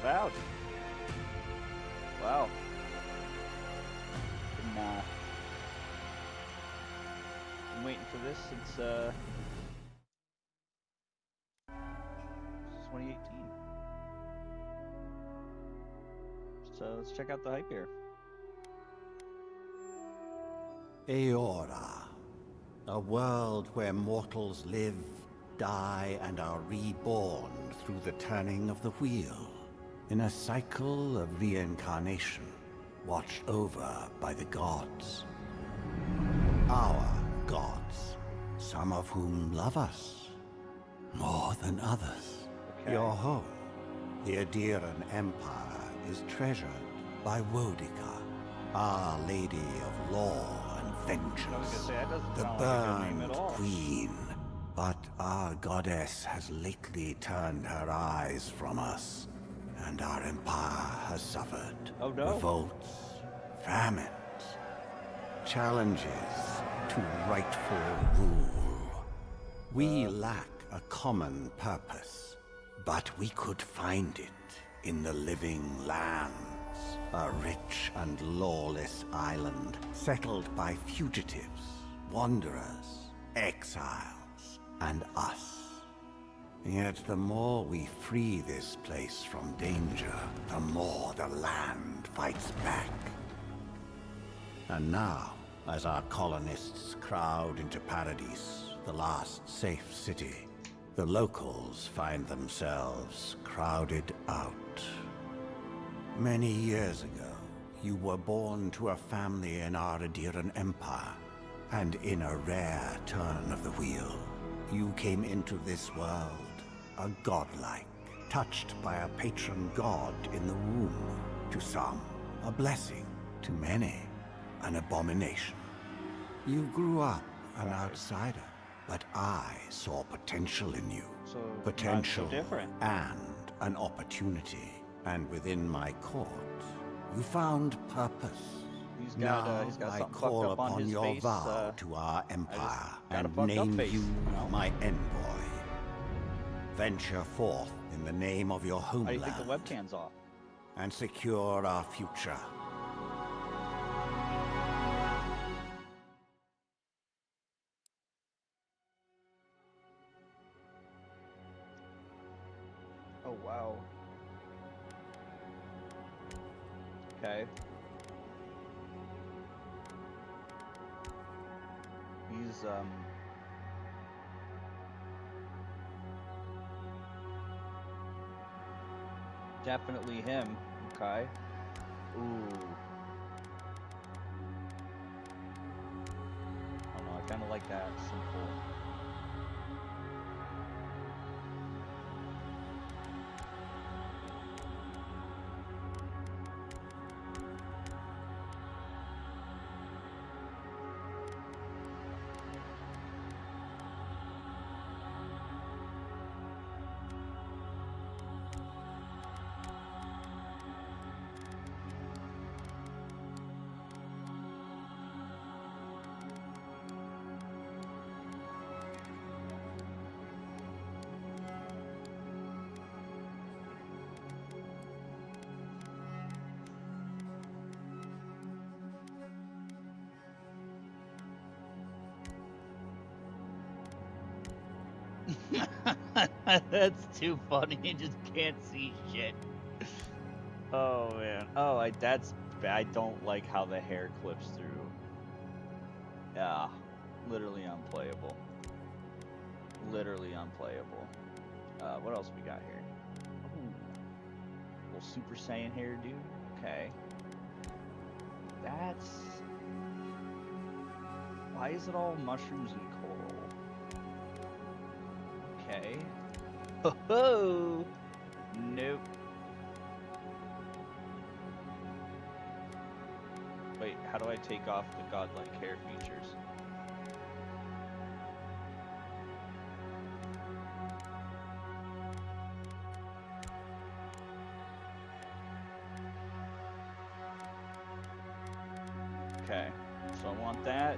Avowed. Wow. Been waiting for this since 2018. So let's check out the hype here. Eora, a world where mortals live, die, and are reborn through the turning of the wheel, in a cycle of reincarnation, watched over by the gods. Our gods, some of whom love us more than others. Okay. Your home, the Adiran Empire, is treasured by Wodica, Our Lady of Law and Vengeance, the Burned Queen. But our goddess has lately turned her eyes from us, and our empire has suffered. Oh no. Revolts, famines, challenges to rightful rule. We lack a common purpose, but we could find it in the living lands. A rich and lawless island settled by fugitives, wanderers, exiles, and us. Yet the more we free this place from danger, the more the land fights back. And now, as our colonists crowd into Paradise, the last safe city, the locals find themselves crowded out. Many years ago, you were born to a family in our Adiran Empire, and in a rare turn of the wheel, you came into this world, a godlike, touched by a patron god in the womb. To some, a blessing. To many, an abomination. You grew up an outsider, but I saw potential in you. So Potential not so different. and an opportunity. And within my court, you found purpose. He's got Now he's got I something call fucked up on upon his your face. vow to our empire got a and fucked up name face, you you know? my envoy. Venture forth in the name of your How do you homeland think the webcam's off? and secure our future. Oh wow. Okay. He's definitely him. Okay. Ooh. I don't know, I kinda like that simple. That's too funny. You just can't see shit. Oh man. Oh, I don't like how the hair clips through. Yeah, literally unplayable. Literally unplayable. What else we got here? Ooh, little Super Saiyan hairdo. Okay. That's. Why is it all mushrooms and coral? Okay. Oh, nope. Wait, how do I take off the godlike hair features? Okay, so I want that.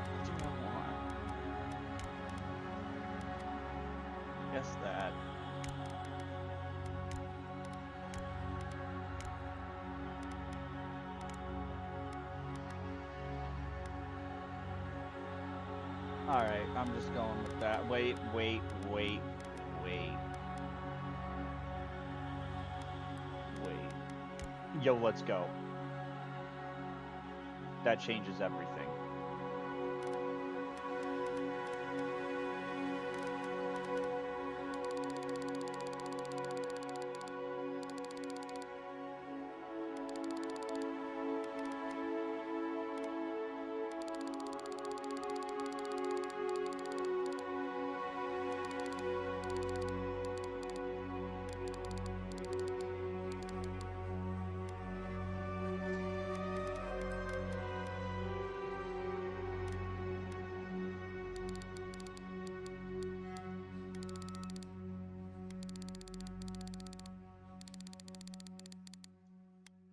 What do I want? Guess that. Alright, I'm just going with that. Wait. Yo, let's go. That changes everything.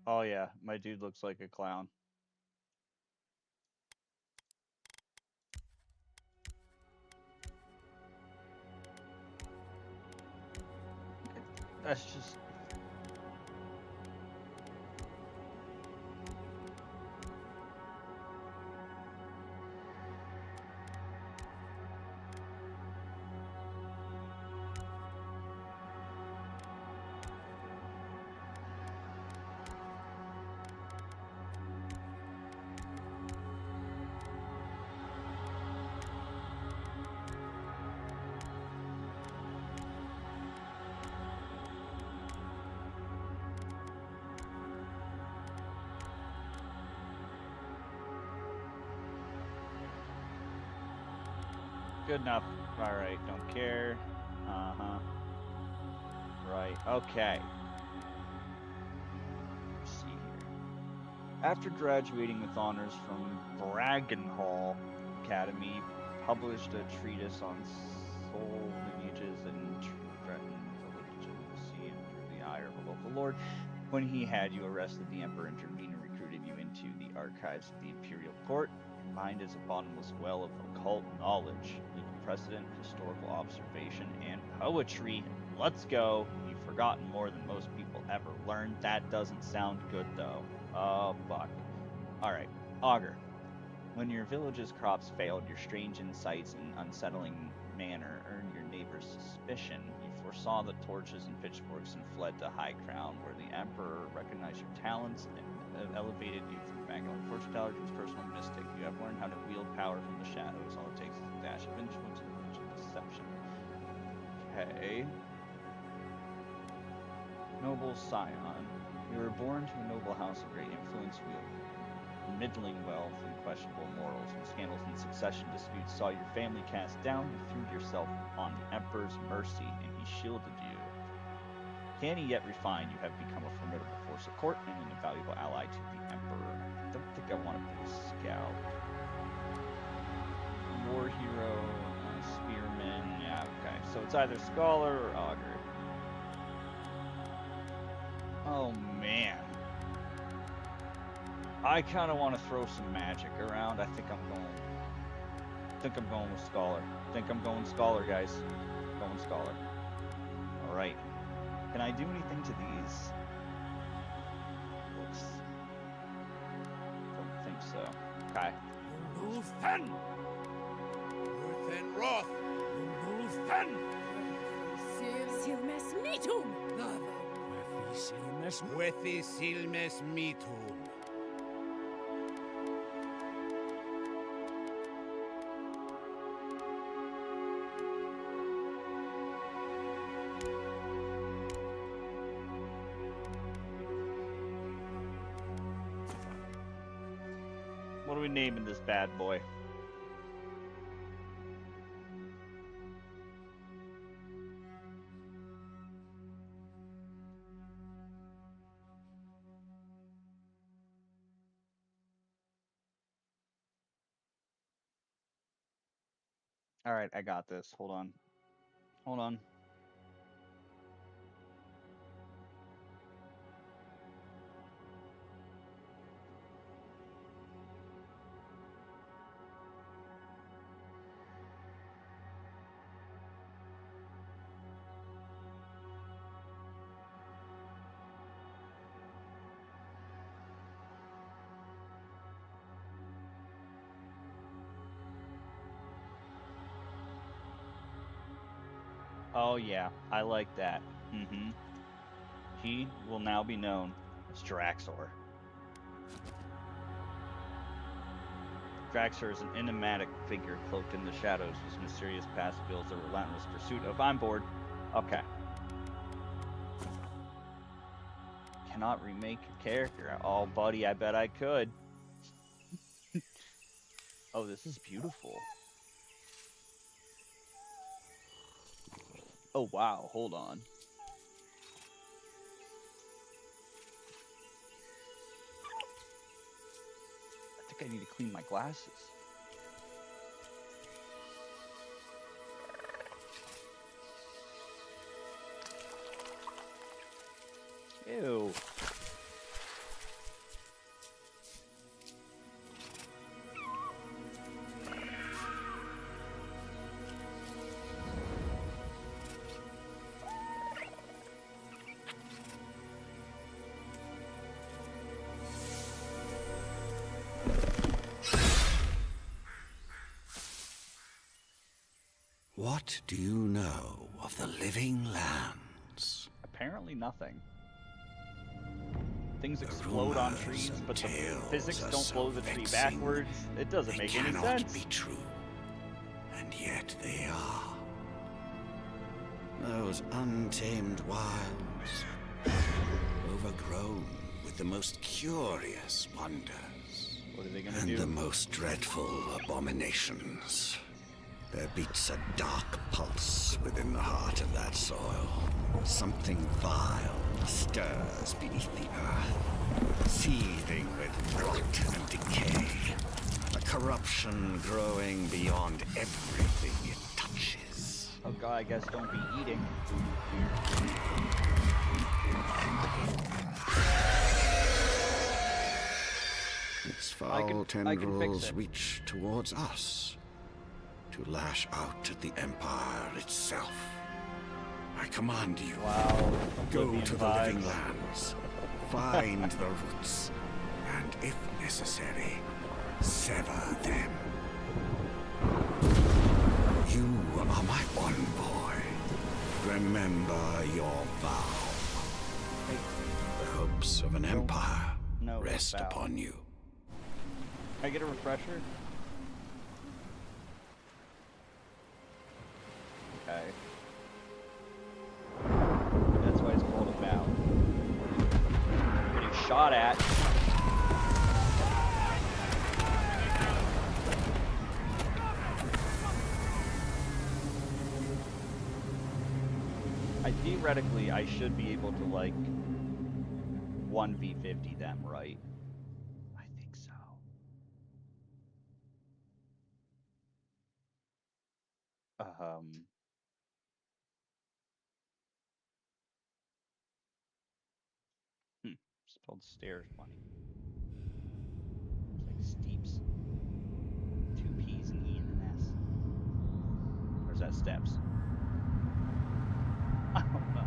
Oh yeah, my dude looks like a clown. That's just... Good enough. Alright, don't care. Uh-huh. Right, okay. Let's see here. After graduating with honors from Braggenhall Academy, published a treatise on soul lineages and threatened the legitimacy and drew the ire of a local lord. When he had you arrested, the Emperor intervened and recruited you into the archives of the Imperial Court. Your mind is a bottomless well of occult knowledge, legal precedent, historical observation, and poetry. Let's go. You've forgotten more than most people ever learned. That doesn't sound good, though. Oh, fuck. Alright. Augur. When your village's crops failed, your strange insights and unsettling manner earned your neighbors' suspicion. You foresaw the torches and pitchforks and fled to High Crown, where the Emperor recognized your talents and elevated you from Magdalene fortune teller to his personal mystic. You have learned how to wield power from the shadows. All it takes is a dash of influence and a touch of deception. Okay. Noble Scion. You were born to a noble house of great influence, middling wealth and questionable morals. When scandals and succession disputes saw your family cast down, you threw yourself on the Emperor's mercy, and he shielded you. Canny yet refined, you have become a formidable force at court and an invaluable ally to the Emperor. I don't think I want to be a scout. War hero, spearman, yeah, okay. So it's either scholar or augur. Oh man. I kind of want to throw some magic around. I think I'm going with scholar. I think I'm going scholar, guys. Going scholar. All right. Can I do anything to these? Looks. Don't think so. Okay. Uluthen! Uluthen Roth! Uluthen! Silmes mitum! Wethi Silmes mitum. What are we naming this bad boy? All right, I got this. Hold on. Hold on. Oh yeah, I like that. Mm-hmm. He will now be known as Draxor. Draxor is an enigmatic figure cloaked in the shadows whose mysterious past fuels a relentless pursuit of... I'm bored. Okay. Cannot remake your character. Oh, buddy, I bet I could. Oh, this is beautiful. Oh, wow. Hold on. I think I need to clean my glasses. Ew. What do you know of the living lands? Apparently nothing. Things explode on trees, but the physics don't blow the tree backwards. It doesn't make any sense. They cannot be true, and yet they are. Those untamed wilds, overgrown with the most curious wonders. What are they gonna and do? The most dreadful abominations. There beats a dark pulse within the heart of that soil. Something vile stirs beneath the earth, seething with rot and decay. A corruption growing beyond everything it touches. Oh god, I guess don't be eating. Its foul tendrils reach towards us, to lash out at the Empire itself. I command you, go to the living lands, find the roots, and if necessary, sever them. You are my one boy. Remember your vow. The hopes of an empire rest upon you. Can I get a refresher? Okay. That's why it's called Avowed. Getting shot at. Theoretically, I should be able to, like, 1v50 them, right? I think so. Spelled stairs funny. It's like steeps. 2 P's, an E, and an S. Or is that steps? I don't know.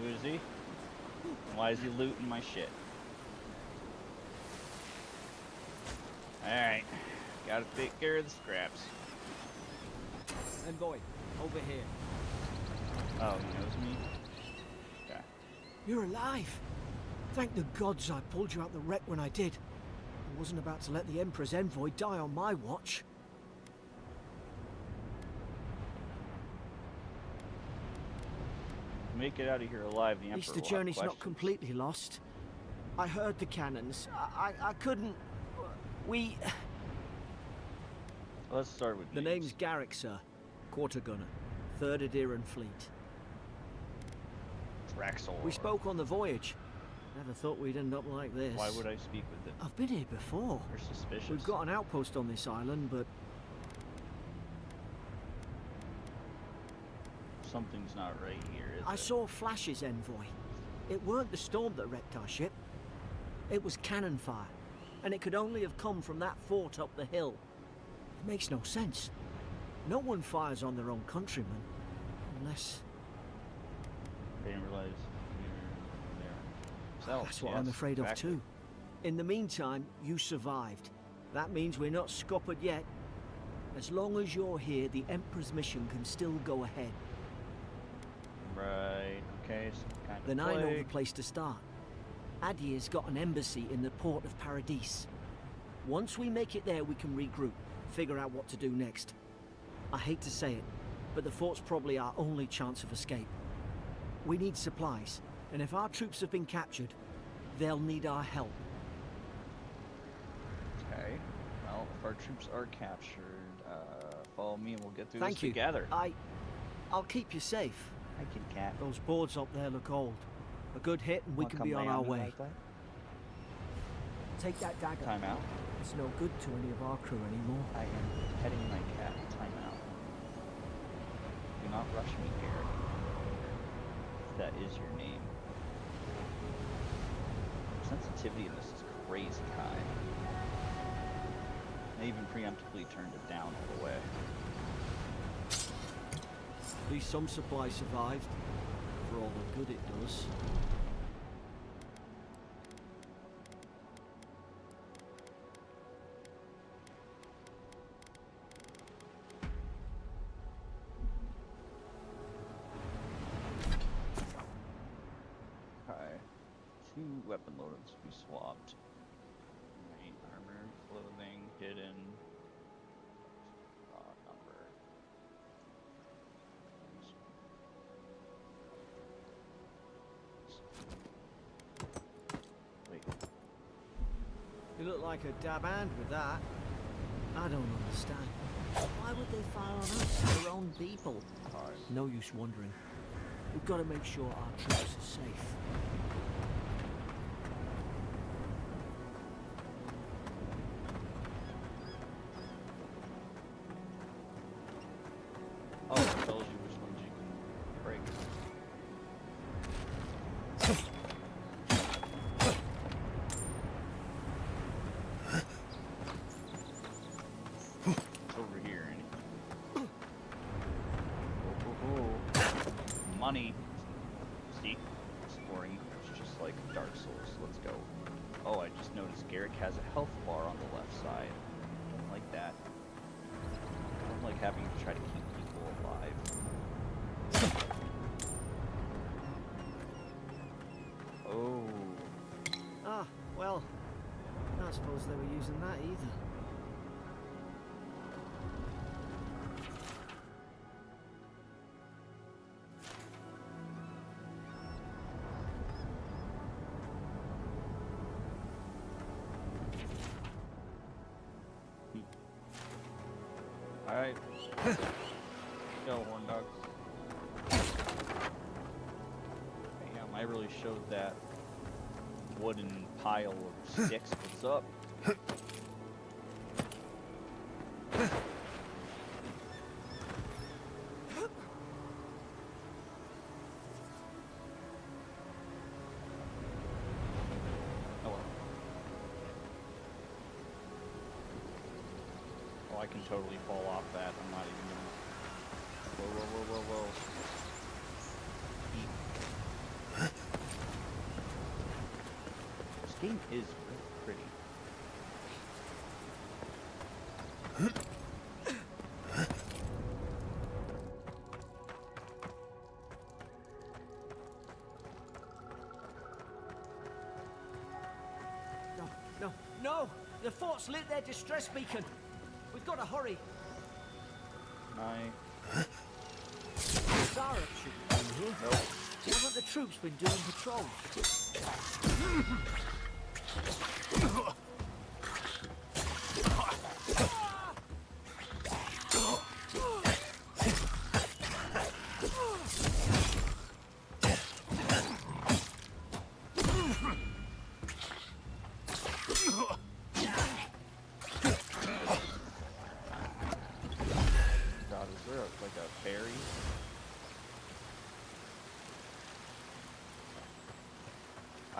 Who is he? And why is he looting my shit? Alright. Gotta take care of the scraps. Envoy, over here. Oh, he knows me? Okay. You're alive! Thank the gods I pulled you out the wreck when I did. I wasn't about to let the Emperor's envoy die on my watch. Make it out of here alive, the Emperor. At least the journey's not completely lost. I heard the cannons. I couldn't... We... Let's start with The name's Garrick, sir. Quarter gunner. 3rd Adiran Fleet. Draxor. We spoke on the voyage. Never thought we'd end up like this. Why would I speak with them? I've been here before. They're suspicious. We've got an outpost on this island, but... Something's not right here, is I it? saw flashes, Envoy. It weren't the storm that wrecked our ship. It was cannon fire, and it could only have come from that fort up the hill. It makes no sense. No one fires on their own countrymen, unless... I didn't realize you were there. So, That's what yes, I'm afraid of exactly. too. In the meantime, you survived. That means we're not scuppered yet. As long as you're here, the Emperor's mission can still go ahead. Right, okay, so kind of Then I know the plague. place to start. Adir's got an embassy in the port of Paradis. Once we make it there, we can regroup, figure out what to do next. I hate to say it, but the fort's probably our only chance of escape. We need supplies, and if our troops have been captured, they'll need our help. Okay, well, if our troops are captured, follow me and we'll get through Thank this you. together. I'll keep you safe. I can cat. Those boards up there look old. A good hit and we can be on our way. Take that dagger. Time out. It's no good to any of our crew anymore. I am petting my cat. Time out. Do not rush me, Garrett. That is your name. Sensitivity in this is crazy high. I even preemptively turned it down all the way. At least some supplies survived, for all the good it does. Okay. 2 weapon loadings to be swapped. Right, armor, clothing, hidden. Number. Wait. You look like a dab hand with that. I don't understand. Why would they fire on us, their own people? Alright. No use wondering. We've got to make sure our troops are safe. Oh, it tells you which ones you can break. It's over here. Money. See? Exploring. It's just like Dark Souls. Let's go. Oh, I just noticed Garrick has a health bar on the left side. Don't like that. Don't like having to try to keep people alive. Oh. Ah, well, I don't suppose they were using that either. Alright. Go, horn dog. Damn, I really showed that wooden pile of sticks. What's up? Oh well. Oh, I can totally fall off that. I'm not even gonna... Whoa, whoa, whoa, whoa, whoa. This game is really pretty. No, no, no! The fort's lit their distress beacon! We've got to hurry! Zara should be in here. Nope. Haven't the troops been doing patrols? God, is there like a berry?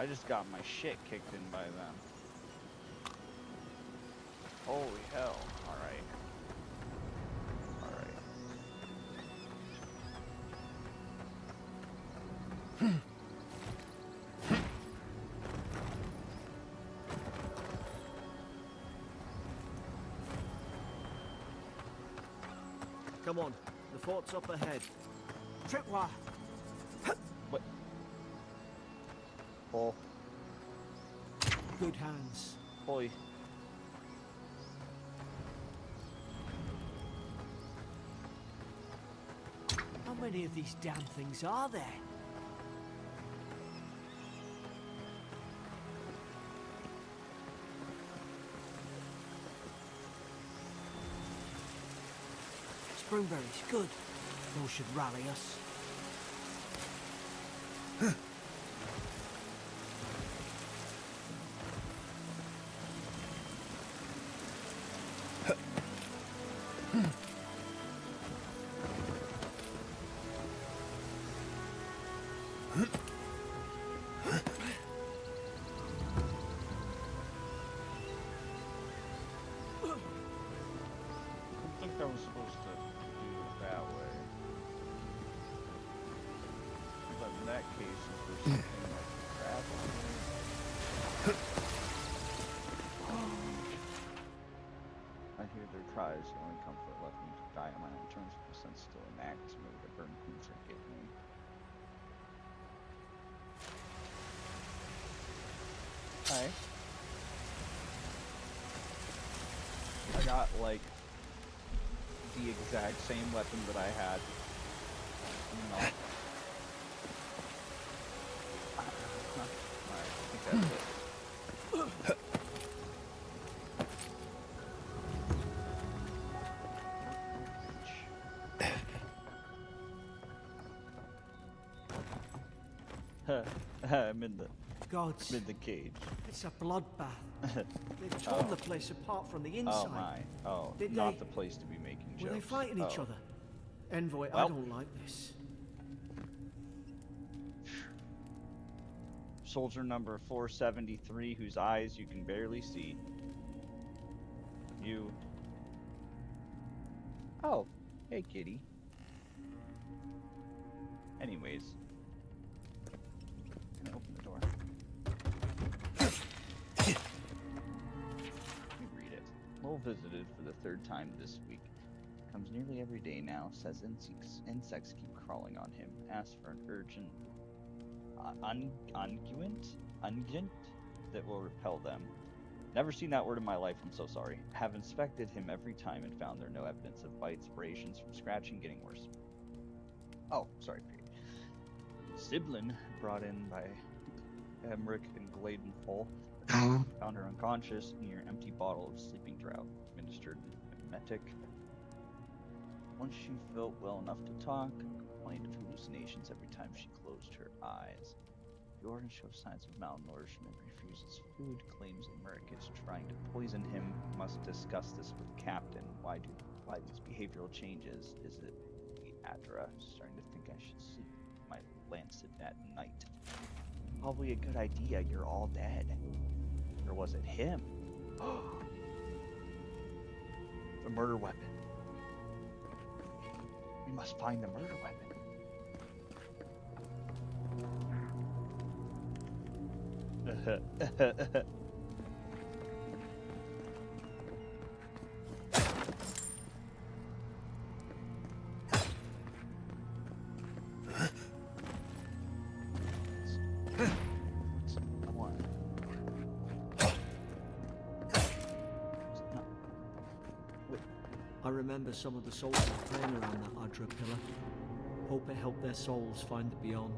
I just got my shit kicked in by them. Holy hell. Alright. Alright. Come on, the fort's up ahead. Tripwire! What? Oh. Good hands. Boy. How many of these damn things are there? Springberries, good. Those should rally us. I think I was supposed to do it that way. But in that case, if there's something like crap on there. I hear their cries, the only comfort left me to die on my own terms, but since still an act maybe to burn things or get me. Hi. I got like the exact same weapon that I had. No. Alright, I think that's it. I'm in Gods, the cage. it's a bloodbath. They've torn the place apart from the inside. Oh my. Oh, Did not they- the place to be making jokes. Were they fighting each Oh. other? Envoy, I Well. don't like this. Soldier number 473, whose eyes you can barely see. You. Oh, hey kitty. Anyways. Can I open the door? Let me read it. Lowell visited for the third time this week. Comes nearly every day now, says insects keep crawling on him. Asks for an urgent unguent that will repel them. Never seen that word in my life, I'm so sorry. Have inspected him every time and found there no evidence of bites, abrasions from scratching getting worse. Oh, sorry. Siblin, brought in by Emmerich and Gladenfall, found her unconscious near an empty bottle of sleeping draught, administered emetic. Once she felt well enough to talk, complained of hallucinations every time she closed her eyes. Jordan shows signs of malnourishment, refuses food, claims Emmerich is trying to poison him. Must discuss this with Captain. Why these behavioral changes? Is it the Adra? Starting to think I should sleep my lancet at night. Probably a good idea, you're all dead. Or was it him? The murder weapon. We must find the murder weapon. I remember some of the soldiers praying around that Adra pillar. Hope it helped their souls find the beyond.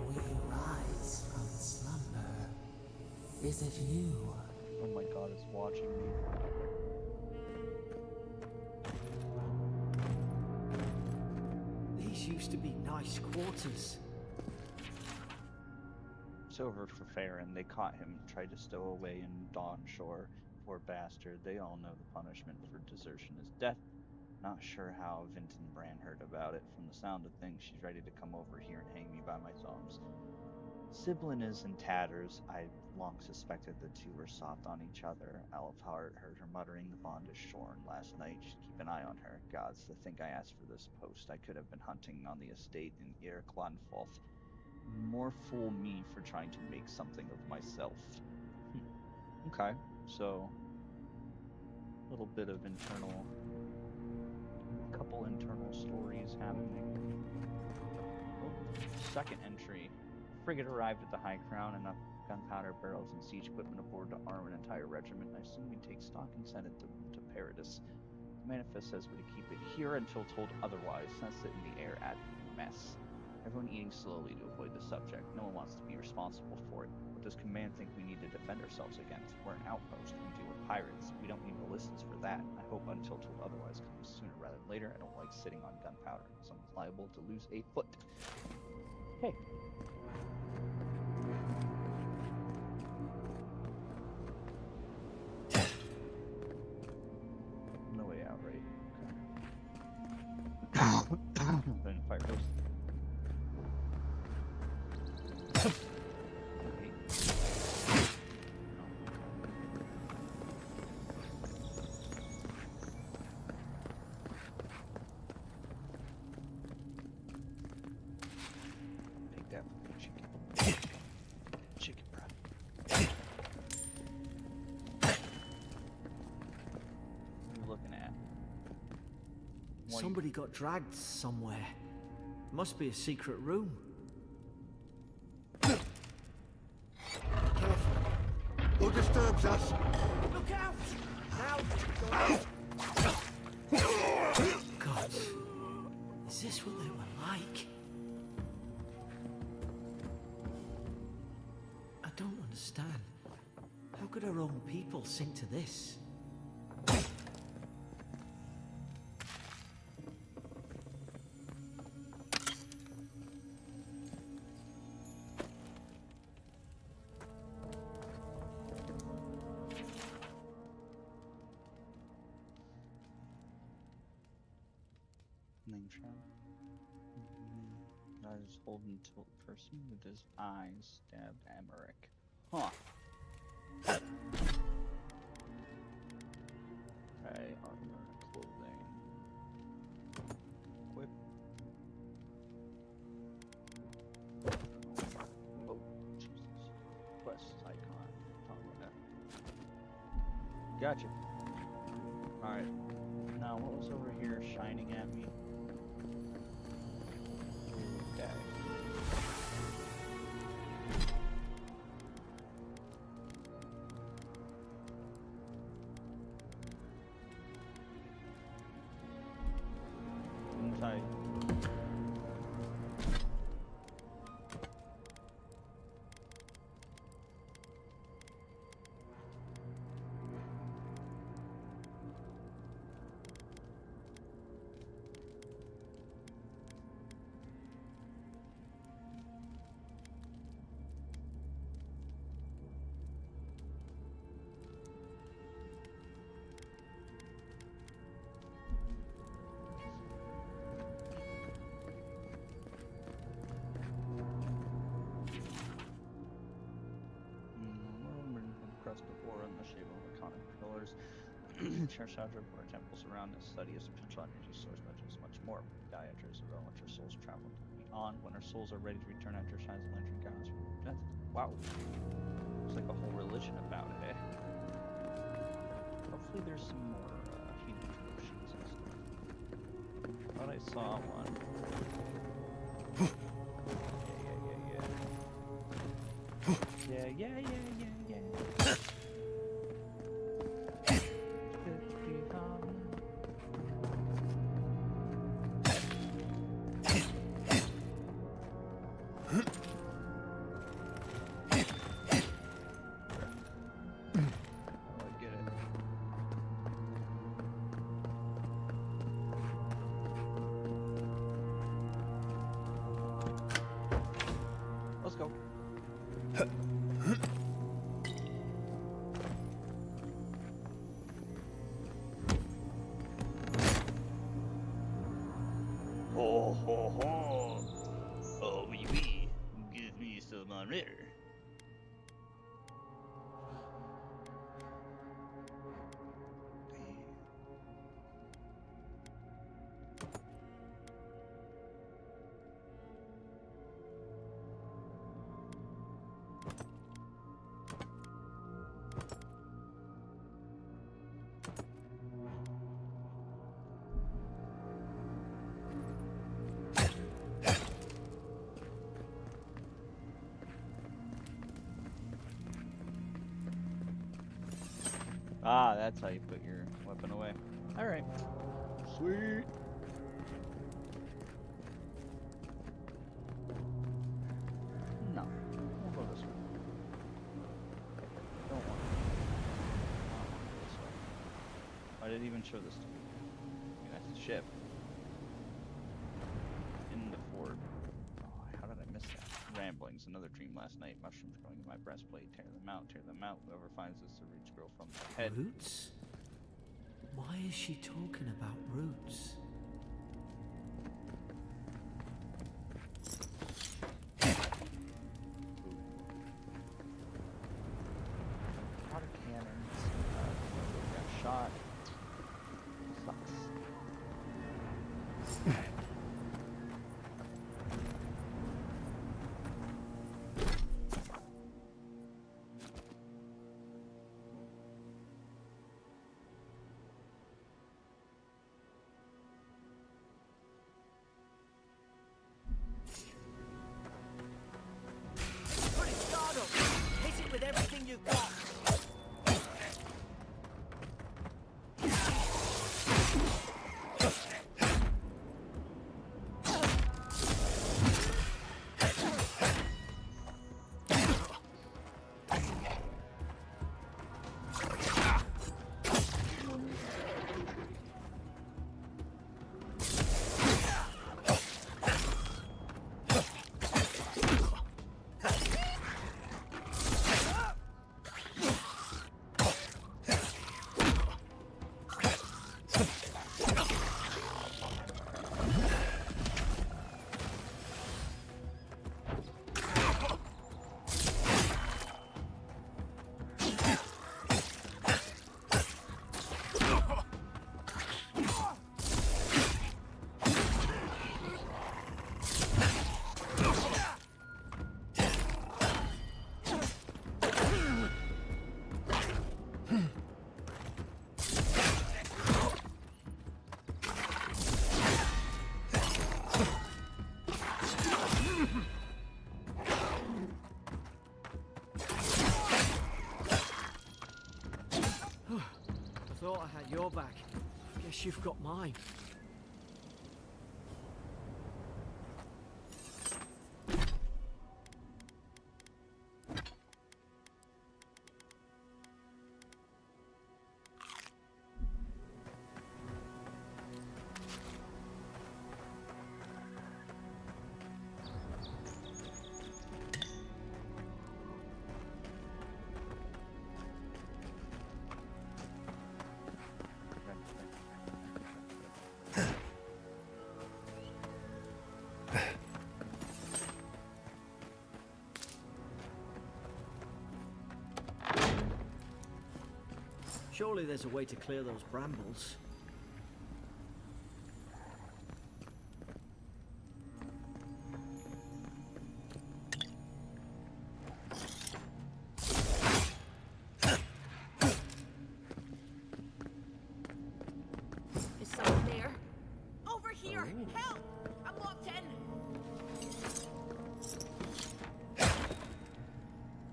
We rise from slumber. Is it you? Oh my god, it's watching me. These used to be nice quarters. It's over for Farron. They caught him, tried to stow away in Dawn Shore. Poor bastard. They all know the punishment for desertion is death. Not sure how Vinton Bran heard about it. From the sound of things, she's ready to come over here and hang me by my thumbs. Siblin is in tatters. I long suspected the two were soft on each other. Alfhart heard her muttering, the bond is shorn. Last night, should keep an eye on her. Gods, to think I asked for this post. I could have been hunting on the estate in Irklanfoth. More fool me for trying to make something of myself. Okay, so a little bit of couple internal stories happening. Oh, second entry. Frigate arrived at the High Crown, enough gunpowder barrels and siege equipment aboard to arm an entire regiment. I assume we take stock and send it to Paradis. The manifest says we're to keep it here until told otherwise. Sense it in the air at mess. Everyone eating slowly to avoid the subject. No one wants to be responsible for it. What does command think we need to defend ourselves against? We're an outpost. We deal with pirates. We don't need ballistics for that. I hope until told otherwise comes sooner rather than later. I don't like sitting on gunpowder. Someone's liable to lose a foot. Okay. No way out, right? Okay. Then fire post. Take that for the chicken. Chicken breath. What are you looking at? Somebody got dragged somewhere. Must be a secret room. Careful. Who disturbs us? Look out! Now! God, is this what they were like? I don't understand. How could our own people sink to this? Name trap. Eyes holding tilt person with his eyes stabbed Amaric. Huh. Okay, armor, clothing. Equip. Oh, Jesus. Quest icon. Talk about that. Gotcha. Alright. Now, what was over here shining at me? Okay. Tight. Crust of ore in the shape of iconic pillars. Church report temples around the study as a potential energy source, but just much more. Die enters a realm which our souls travel beyond. When our souls are ready to return, enter shines the lantern guides. Wow. There's like a whole religion about it, eh? Hopefully there's some more healing potions and stuff. Thought I saw one. Yeah. Let's go. Ah, that's how you put your weapon away. Alright. Sweet. No. We'll go this way. Don't want this way. Why did it even show this to me? That's the ship. In the fort. Oh, how did I miss that? Ramblings, another dream last night. Mushrooms growing in my breastplate. Tear them out, tear them out. Whoever finds this, the roots grow from the head. Roots? Why is she talking about roots? Water cannons. Got shot. Sucks. Put its guard up! Hit it with everything you've got! I thought I had your back. Guess you've got mine. Surely there's a way to clear those brambles. Is someone there? Over here! Help! I'm locked in!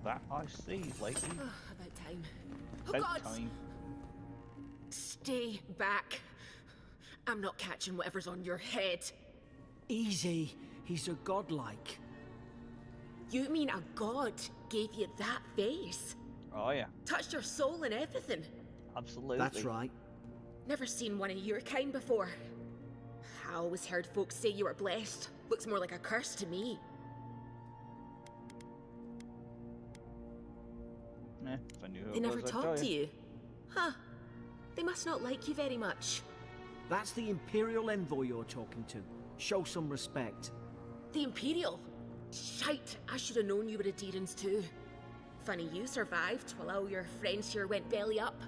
That I see, lady. About time. Oh About God! time. Stay back. I'm not catching whatever's on your head. Easy. He's a godlike. You mean a god gave you that face? Oh yeah, Touched your soul and everything? absolutely. That's right. Never seen one of your kind before. I always heard folks say you were blessed. Looks more like a curse to me. If I knew who They it never was, I'd talk tell to you. you. Huh. They must not like you very much. That's the Imperial envoy you're talking to. Show some respect. The Imperial? Shite, I should have known you were Adherents too. Funny you survived while all your friends here went belly up.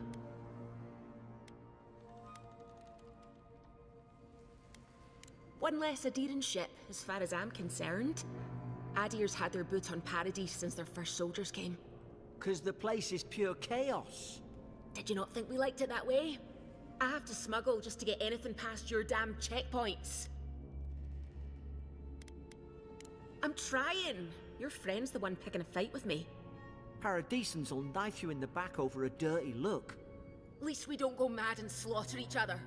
One less Adherent ship, as far as I'm concerned. Adir's had their boot on Paradise since their first soldiers came. 'Cause the place is pure chaos. Did you not think we liked it that way? I have to smuggle just to get anything past your damn checkpoints. I'm trying. Your friend's the one picking a fight with me. Paradisans will knife you in the back over a dirty look. At least we don't go mad and slaughter each other.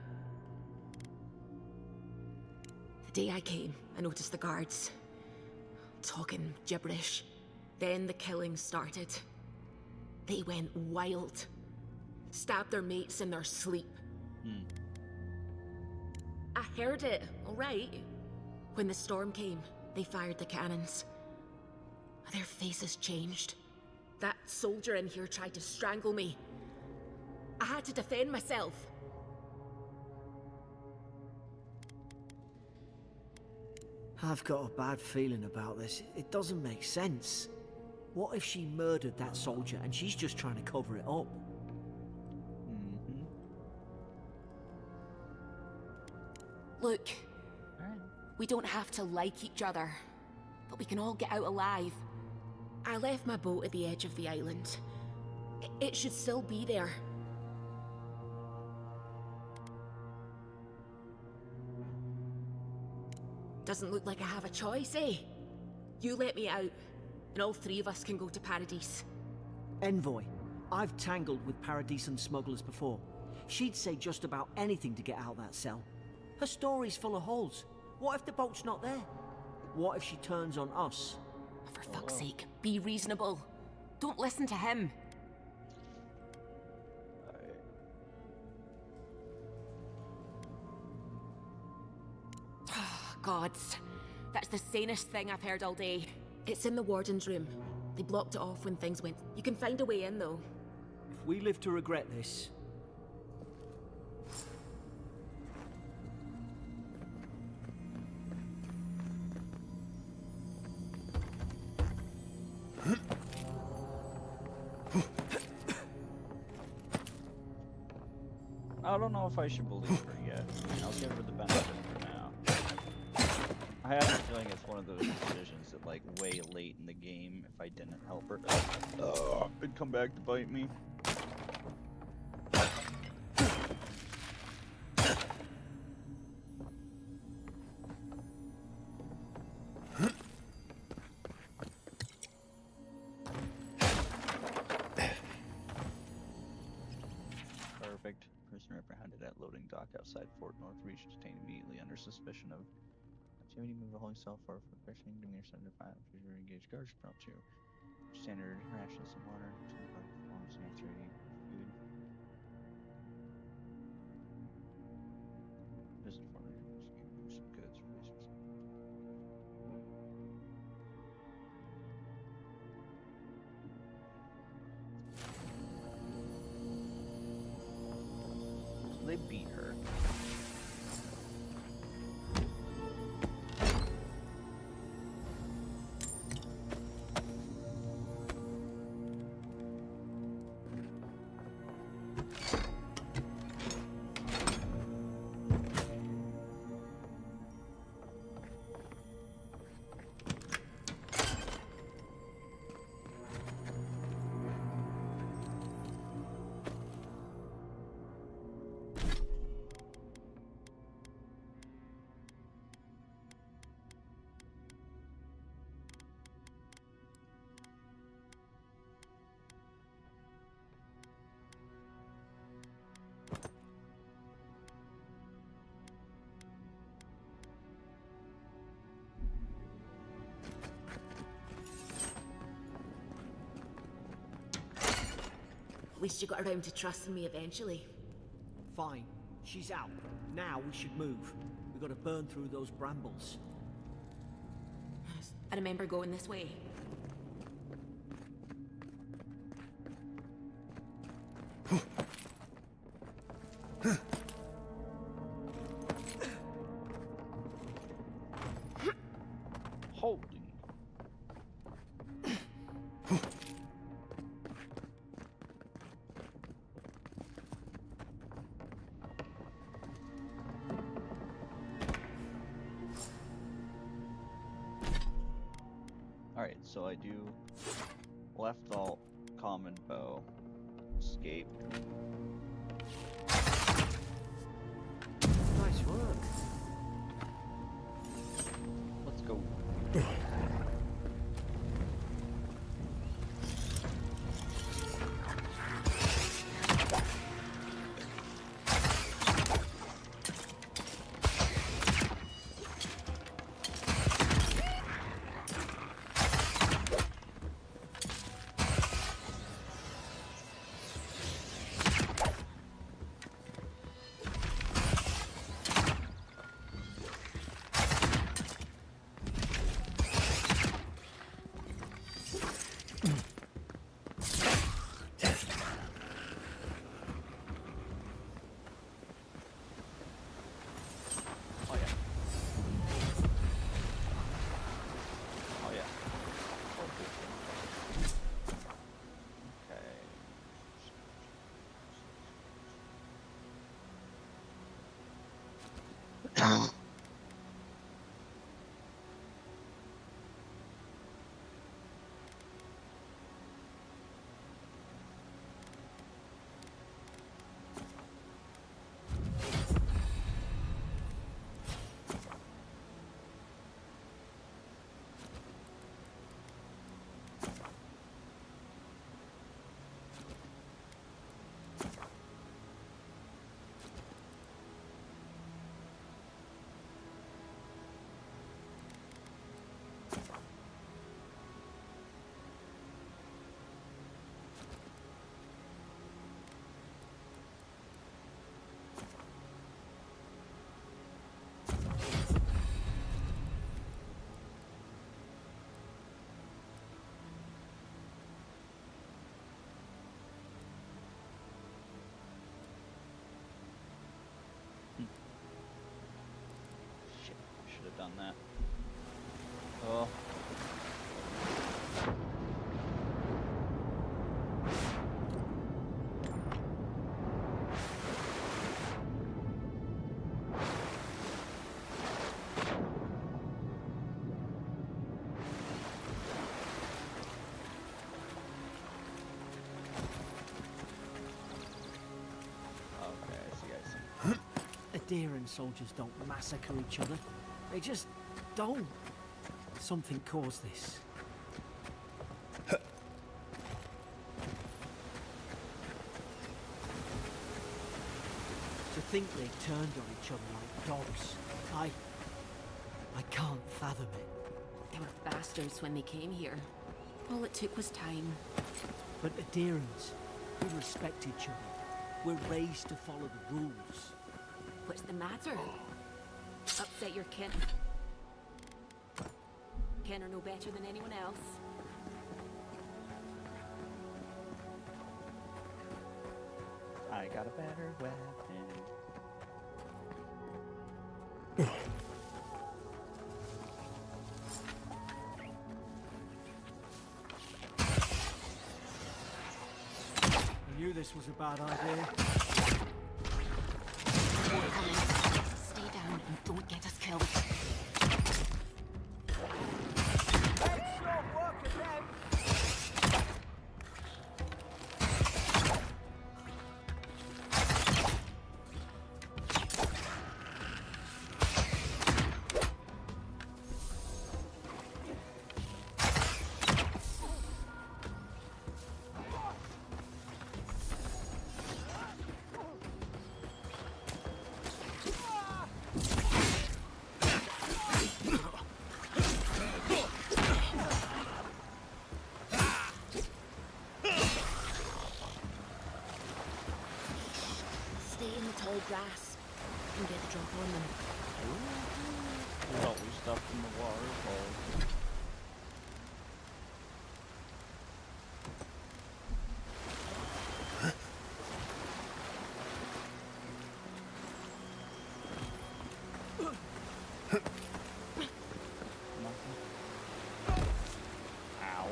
The day I came, I noticed the guards talking gibberish. Then the killing started. They went wild. Stabbed their mates in their sleep. I heard it, all right. When the storm came, they fired the cannons. Their faces changed. That soldier in here tried to strangle me. I had to defend myself. I've got a bad feeling about this. It doesn't make sense. What if she murdered that soldier and she's just trying to cover it up? Look, we don't have to like each other, but we can all get out alive. I left my boat at the edge of the island. It should still be there. Doesn't look like I have a choice, eh? You let me out, and all three of us can go to Paradise. Envoy, I've tangled with Paradisan smugglers before. She'd say just about anything to get out of that cell. Her story's full of holes. What if the boat's not there? What if she turns on us? For fuck's sake, be reasonable. Don't listen to him. Gods, that's the sanest thing I've heard all day. It's in the warden's room. They blocked it off when things went. You can find a way in, though. If we live to regret this... I don't know if I should believe her yet. I'll give her the benefit for now. I have a feeling it's one of those decisions that, like, way late in the game, if I didn't help her, it'd come back to bite me. Perfect. Prisoner apprehended at loading dock outside Fort North Reach, detained immediately under suspicion of activity, move a holding cell for questioning, near 75, prisoner engaged guards, prompt to standard rations and water, to the performance and activity, food. Visit Fort North Reach, some goods, releases. So they beat her. At least you got around to trusting me eventually. Fine. She's out. Now we should move. We've got to burn through those brambles. I remember going this way. Holy. Alright, so I do left alt, common bow, escape. Nice work. Let's go. Shit, I should have done that. Oh. Okay, I see. Adherent soldiers don't massacre each other. They just don't. Something caused this. To think they turned on each other like dogs. I can't fathom it. They were bastards when they came here. All it took was time. But adherents, we respect each other. We're raised to follow the rules. What's the matter? Upset your kin? Ken are no better than anyone else. I got a better weapon. I knew this was a bad idea. More coming. Stay down and don't get us killed. Tall grass and get the drop on them. Well, we stuffed in the waterfall. Ow.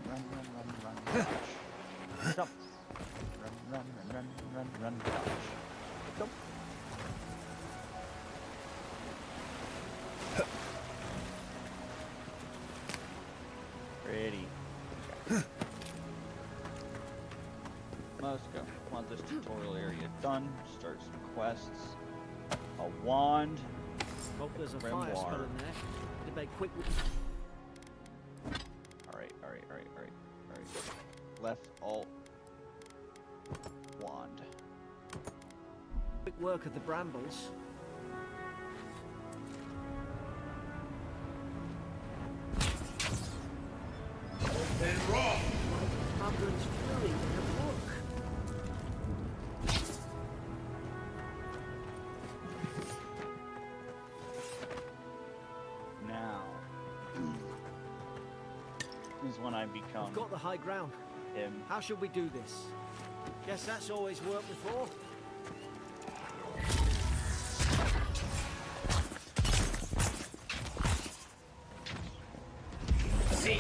Run. Jump. Run, dodge. Jump. Ready. Let's go. Want this tutorial area done. Start some quests. A wand. Hope there's a Grimoire. fire spell in there. It'd make quick. Alright. Left, alt, wand. Quick work of the brambles. Then rock! Hamlin's fury in a book. Now is when I become We've got the high ground. him. How should we do this? Guess that's always worked before. See!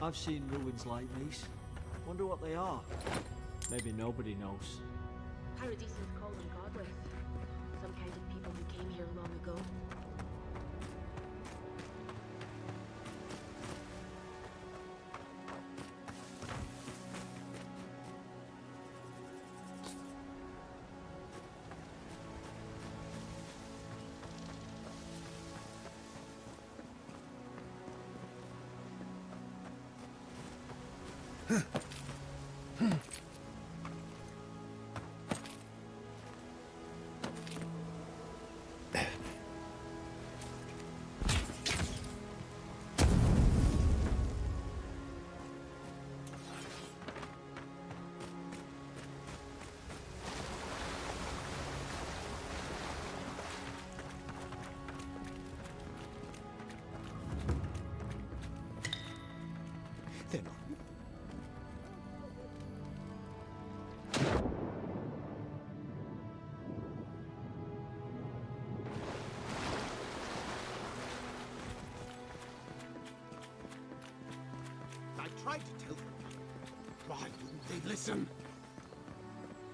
I've seen ruins like these. Wonder what they are. Maybe nobody knows. Paradisans call them godless. Some kind of people who came here long ago. They're not. I tried to tell them. Why wouldn't they listen?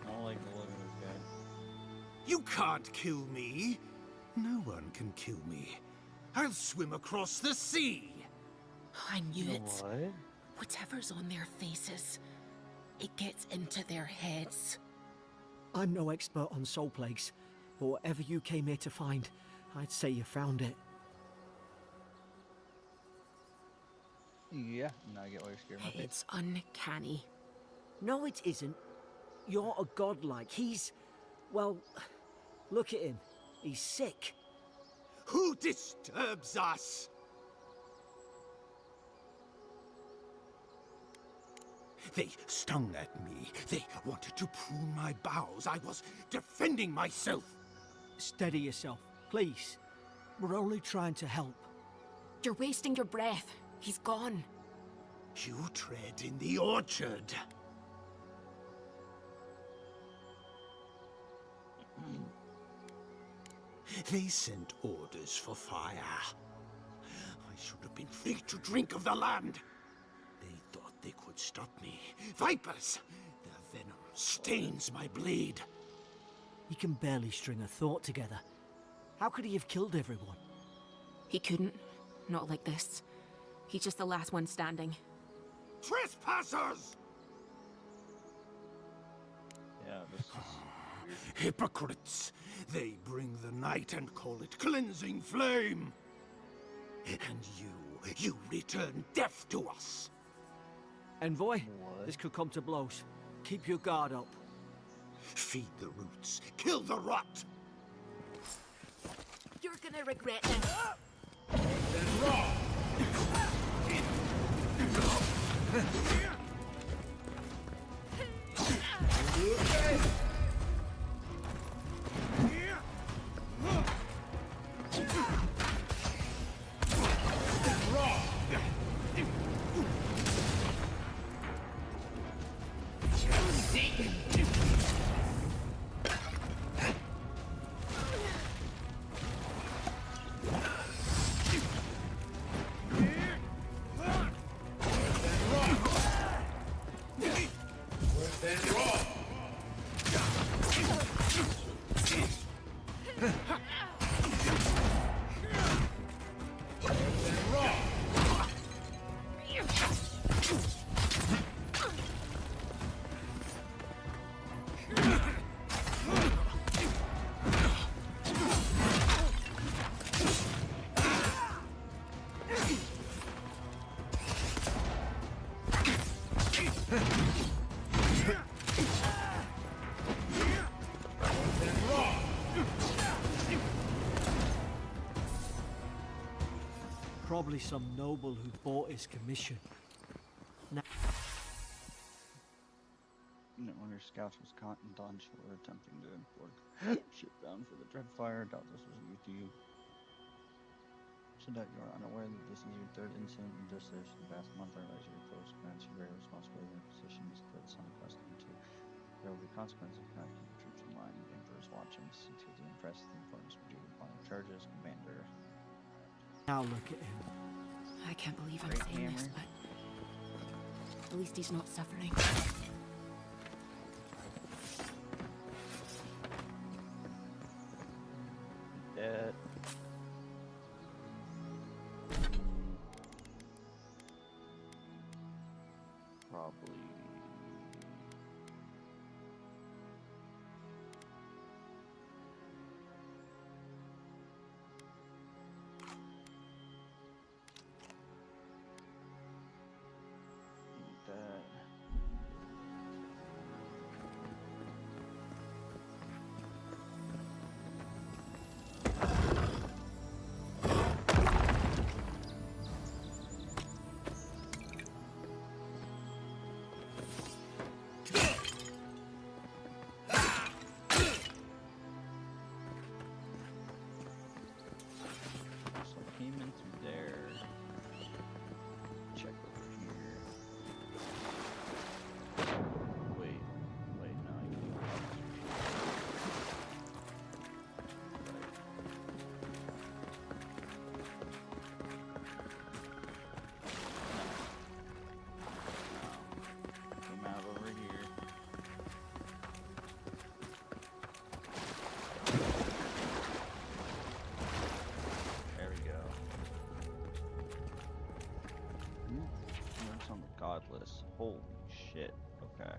I don't like the look of this guy. You can't kill me. No one can kill me. I'll swim across the sea. I knew it. What? Whatever's on their faces, it gets into their heads. I'm no expert on soul plagues, but whatever you came here to find, I'd say you found it. Yeah, now I get why you're scared of my face. It's uncanny. No, it isn't. You're a godlike. He's... well, look at him. He's sick. Who disturbs us? They stung at me. They wanted to prune my bowels. I was defending myself. Steady yourself, please. We're only trying to help. You're wasting your breath. He's gone. You tread in the orchard. They sent orders for fire. I should have been free to drink of the land. They thought they could stop me. Vipers! Their venom stains my blade. He can barely string a thought together. How could he have killed everyone? He couldn't. Not like this. He's just the last one standing. Trespassers! Yeah, this is... Hypocrites! They bring the night and call it cleansing flame. And you return death to us. Envoy, What? this could come to blows. Keep your guard up. Feed the roots, kill the rot. You're gonna regret this. Then raw! Okay. Raw! Then raw! Then raw! Then raw! Probably some noble who bought his commission. Now, When scouts was caught and Don were attempting to import ship bound for the Dreadfire. Doubt this was new to you. So that you are unaware that this is your third incident in this search. The past month, I realize your close grants you great responsibility and position is that some accustomed to. There will be consequences if you cannot keep your troops in line. The Emperor is watching. Since he is impressed with the importance of duty upon charges, Commander. now look at him. I can't believe I'm Great saying this, hammer. but At least he's not suffering. Dead. Probably. That. So I came in through there. Check over here. Wait, no, I can go up through here. Come out over here. There we go. What's on the god list? Holy shit. Okay.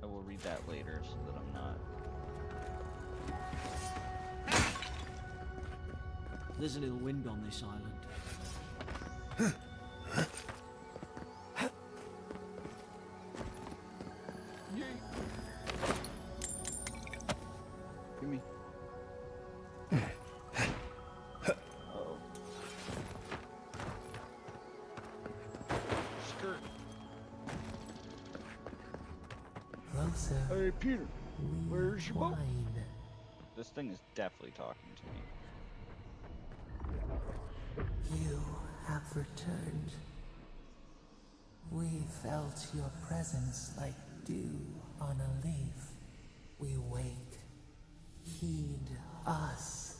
I will read that later so that I'm not. There's an ill wind on this island. Give me. Oh. Skirt. Closer. Hey, Peter. We Where's your boat? wine. This thing is definitely talking to me. You have returned. We felt your presence like dew on a leaf. We wake. Heed us.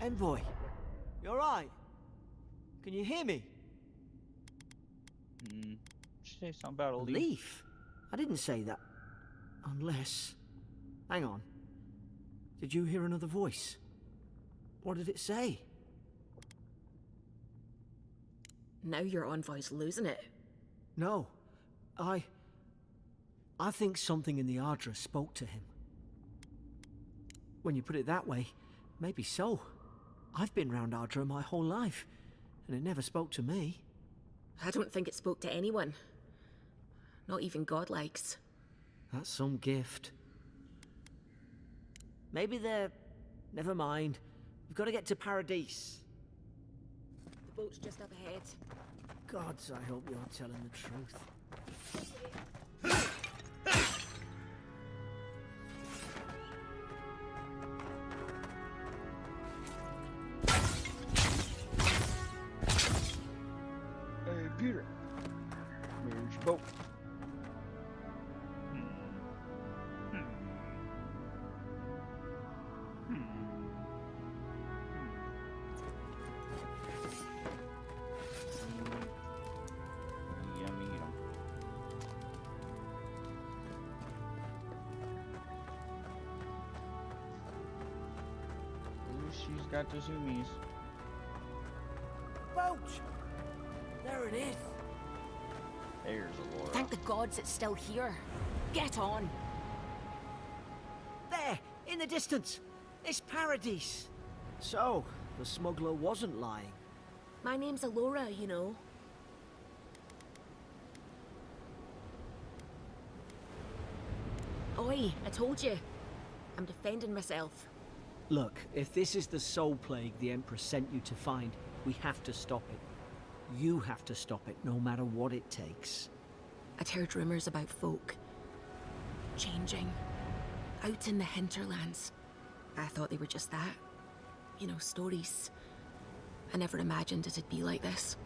Envoy, you alright? Can you hear me? Did you say something about a A leaf? leaf? I didn't say that. Unless... Hang on. Did you hear another voice? What did it say? Now your envoy's losing it. No. I think something in the Ardra spoke to him. When you put it that way, maybe so. I've been round Ardra my whole life, and it never spoke to me. I don't think it spoke to anyone. Not even godlikes. That's some gift. Maybe they're... Never mind. We've got to get to Paradise. The boat's just up ahead. Gods, I hope you're telling the truth. Hey, Peter. Where's your boat? Yummy, yum. Ooh, she's got the zoomies. Boat! There it is. There's Alora. Thank the gods it's still here. Get on. There, in the distance. It's Paradise. So, the smuggler wasn't lying. My name's Alora, you know. Oi, I told you. I'm defending myself. Look, if this is the soul plague the Empress sent you to find, we have to stop it. You have to stop it, no matter what it takes. I'd heard rumors about folk changing out in the hinterlands. I thought they were just that. You know, stories. I never imagined it'd be like this.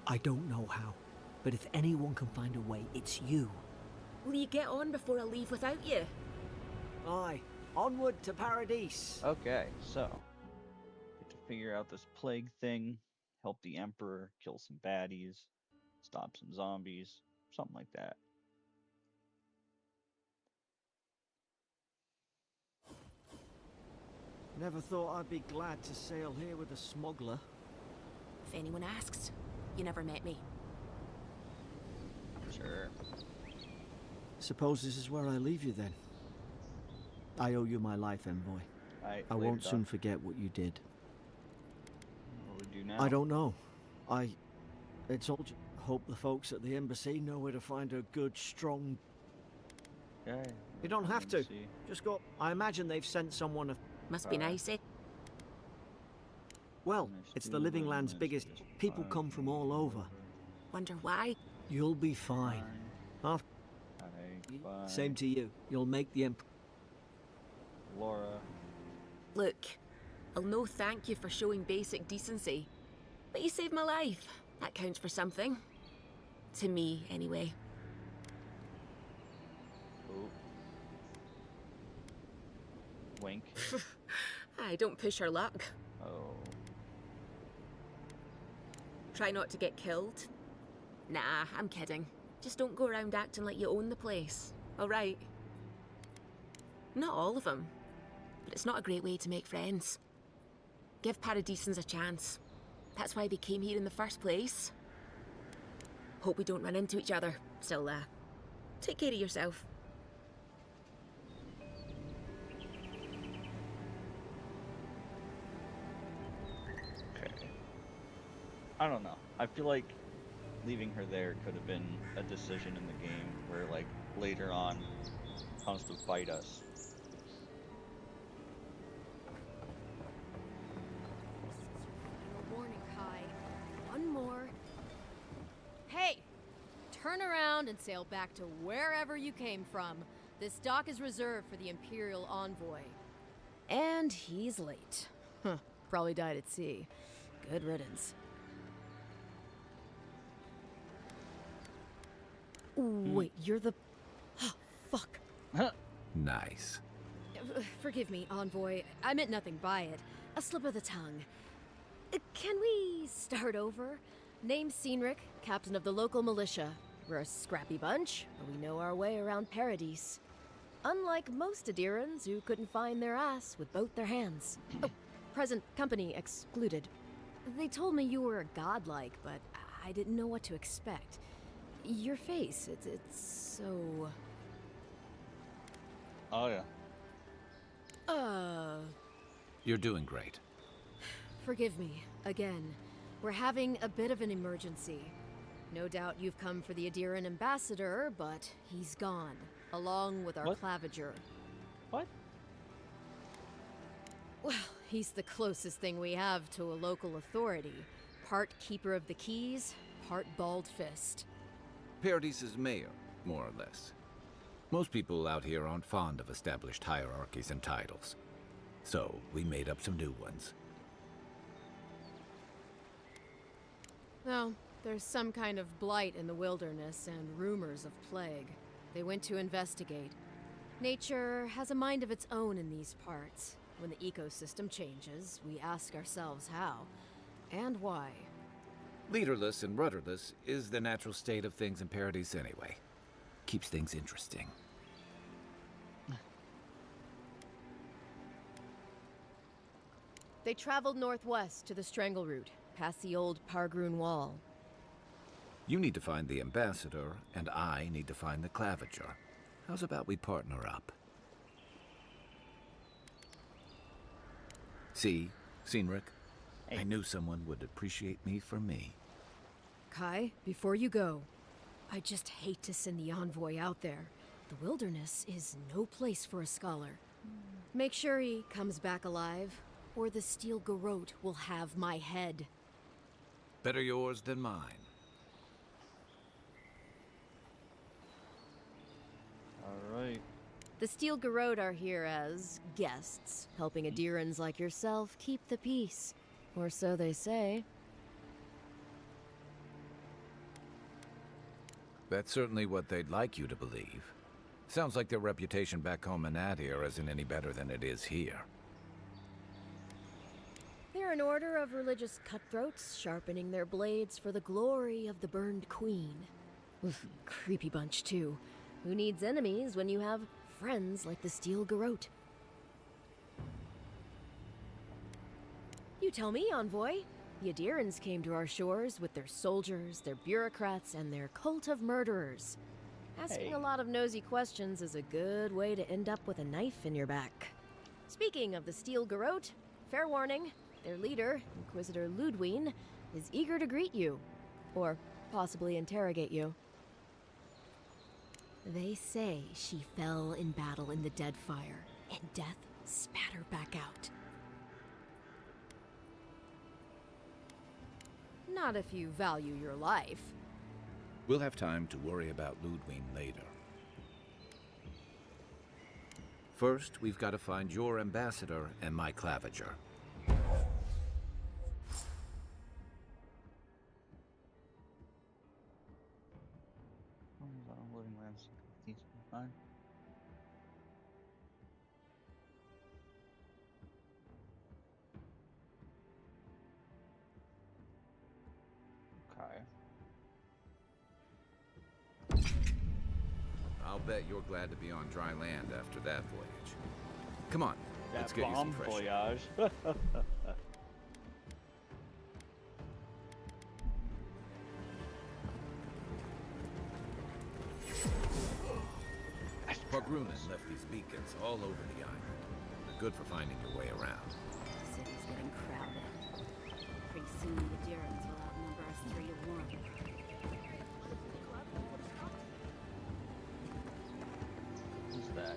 I don't know how, But if anyone can find a way, it's you. Will you get on before I leave without you? Aye. Onward to Paradise. Okay, so get to figure out this plague thing, help the Emperor, kill some baddies, stop some zombies, something like that. Never thought I'd be glad to sail here with a smuggler. If anyone asks, you never met me. Sure. Suppose this is where I leave you then. I owe you my life, Envoy. I won't soon forget what you did. What do we do now? I don't know. It's all hope the folks at the embassy know where to find a good, strong... Okay. You don't have to. See. Just go... I imagine they've sent someone... Must be nice, eh? Well, it's the Living Land's biggest... People come from all over. Wonder why? You'll be fine. After... Bye. Same to you. You'll make the Emperor... Laura. Look, I'll no thank you for showing basic decency. But you saved my life. That counts for something. To me, anyway. Oh. Wink. I don't push her luck. Oh. Try not to get killed. Nah, I'm kidding. Just don't go around acting like you own the place. Alright? Not all of them. But it's not a great way to make friends. Give Paradisans a chance. That's why they came here in the first place. Hope we don't run into each other. Still, take care of yourself. Okay. I don't know. I feel like leaving her there could have been a decision in the game where, like, later on comes to fight us. Warning, Kai. One more. Hey! Turn around and sail back to wherever you came from. This dock is reserved for the Imperial Envoy. And he's late. Huh. Probably died at sea. Good riddance. Wait, you're the... Fuck. Nice. Forgive me, Envoy. I meant nothing by it. A slip of the tongue. Can we start over? Name's Cynric, captain of the local militia. We're a scrappy bunch, but we know our way around Paradise. Unlike most Adirans who couldn't find their ass with both their hands. Oh, present company excluded. They told me you were godlike, but I didn't know what to expect. Your face, it's so... Oh, yeah. You're doing great. Forgive me, again. We're having a bit of an emergency. No doubt you've come for the Adiran ambassador, but he's gone, along with our What? claviger. What? Well, he's the closest thing we have to a local authority. Part keeper of the keys, part bald fist. Paradise's mayor, more or less. Most people out here aren't fond of established hierarchies and titles. So, we made up some new ones. Well, there's some kind of blight in the wilderness and rumors of plague. They went to investigate. Nature has a mind of its own in these parts. When the ecosystem changes, we ask ourselves how and why. Leaderless and rudderless is the natural state of things in Paradise anyway. Keeps things interesting. They traveled northwest to the Strangle Route, past the old Pargroon Wall. You need to find the ambassador, and I need to find the claviger. How's about we partner up? See, Cynric? Hey. I knew someone would appreciate me for me. Kai, before you go, I just hate to send the envoy out there. The wilderness is no place for a scholar. Make sure he comes back alive, or the Steel Garrote will have my head. Better yours than mine. Alright. The Steel Garrote are here as guests, helping Adirans like yourself keep the peace. Or so they say. That's certainly what they'd like you to believe. Sounds like their reputation back home in Adir isn't any better than it is here. They're an order of religious cutthroats, sharpening their blades for the glory of the burned queen. Oof, creepy bunch, too. Who needs enemies when you have friends like the Steel Garrote? You tell me, Envoy. The Adirans came to our shores with their soldiers, their bureaucrats, and their cult of murderers. Asking a lot of nosy questions is a good way to end up with a knife in your back. Speaking of the Steel Garrote, fair warning, their leader, Inquisitor Ludwine, is eager to greet you. Or possibly interrogate you. They say she fell in battle in the Deadfire, and death spat her back out. Not if you value your life. We'll have time to worry about Ludwine later. First, we've got to find your ambassador and my claviger. Living lands. Fine. Okay. I'll bet you're glad to be on dry land after that voyage. Come on, let's That get you some bomb fresh air. voyage. Pogrunin left these beacons all over the island. They're good for finding your way around. The city's getting crowded. Pretty soon the Adirans will outnumber us 3 to 1. Who's that?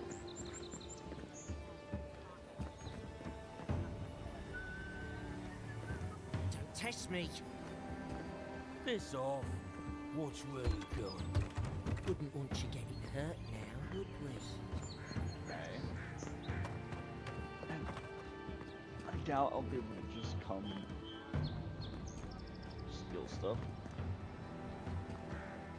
Don't test me. Piss off. Watch where you're going. Wouldn't want you getting hurt now, would we? Okay. I doubt I'll be able to just come steal stuff.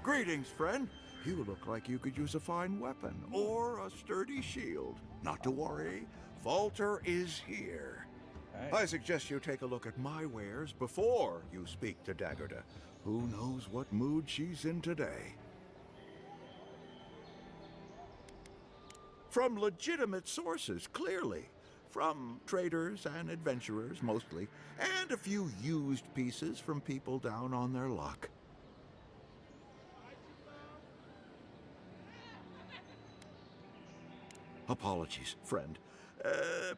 Greetings, friend. You look like you could use a fine weapon or a sturdy shield. Not to worry, Volter is here. Right. I suggest you take a look at my wares before you speak to Daggerda. Who knows what mood she's in today? From legitimate sources, clearly. From traders and adventurers, mostly. And a few used pieces from people down on their luck. Apologies, friend.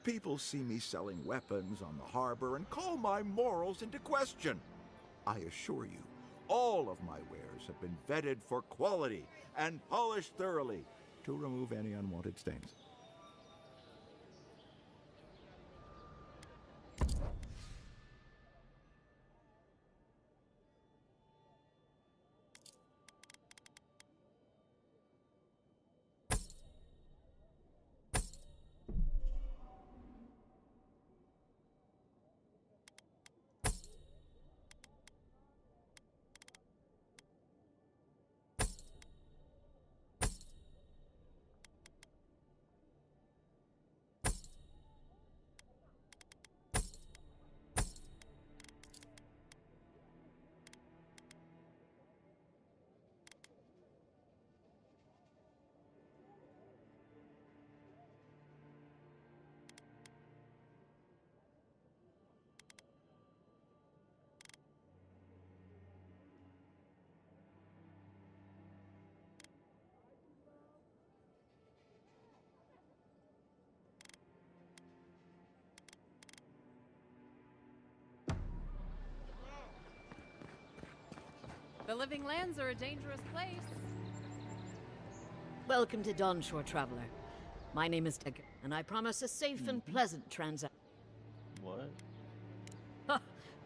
People see me selling weapons on the harbor and call my morals into question. I assure you, all of my wares have been vetted for quality and polished thoroughly to remove any unwanted stains. The Living Lands are a dangerous place. Welcome to Dawnshore, traveler. My name is Dagger, and I promise a safe and pleasant transaction. What?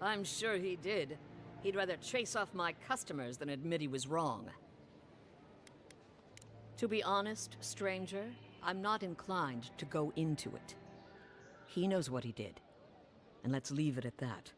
I'm sure he did. He'd rather chase off my customers than admit he was wrong. To be honest, stranger, I'm not inclined to go into it. He knows what he did, and let's leave it at that.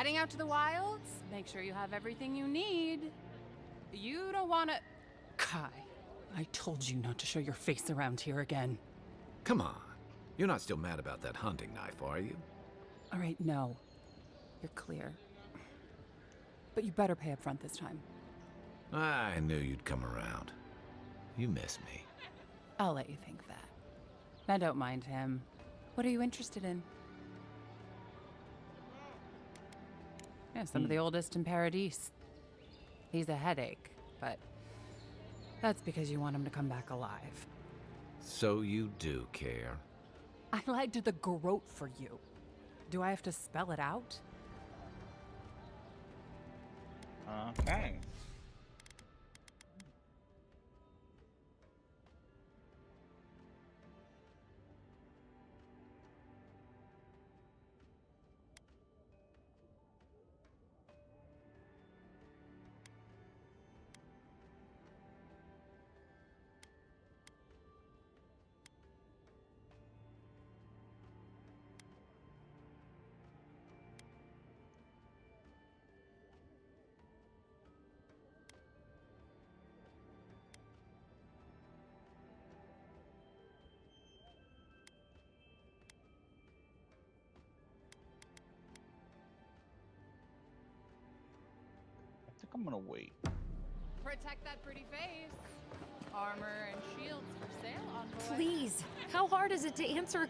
heading out to the wilds? Make sure you have everything you need. You don't want to... Kai, I told you not to show your face around here again. Come on. You're not still mad about that hunting knife, are you? All right, no. You're clear. But you better pay up front this time. I knew you'd come around. You miss me. I'll let you think that. Now don't mind him. What are you interested in? Yeah, some of the oldest in Paradise. He's a headache, but that's because you want him to come back alive. So you do care. I lagged the garrote for you. Do I have to spell it out? Okay. I think I'm gonna wait. Protect that pretty face. Armor and shields for sale, envoy. Please, how hard is it to answer?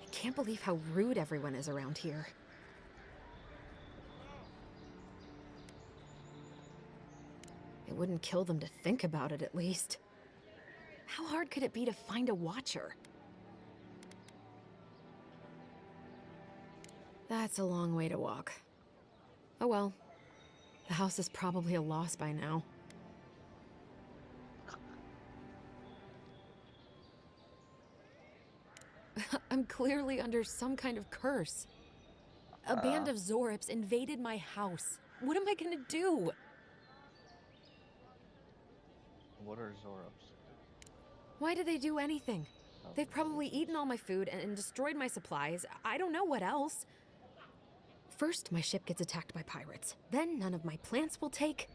I can't believe how rude everyone is around here. It wouldn't kill them to think about it, at least. How hard could it be to find a watcher? That's a long way to walk. Oh well. The house is probably a loss by now. I'm clearly under some kind of curse. A band of Zorips invaded my house. What am I gonna do? What are Zorops? Why did they do anything? They've probably eaten all my food and destroyed my supplies. I don't know what else. First, my ship gets attacked by pirates. Then none of my plants will take.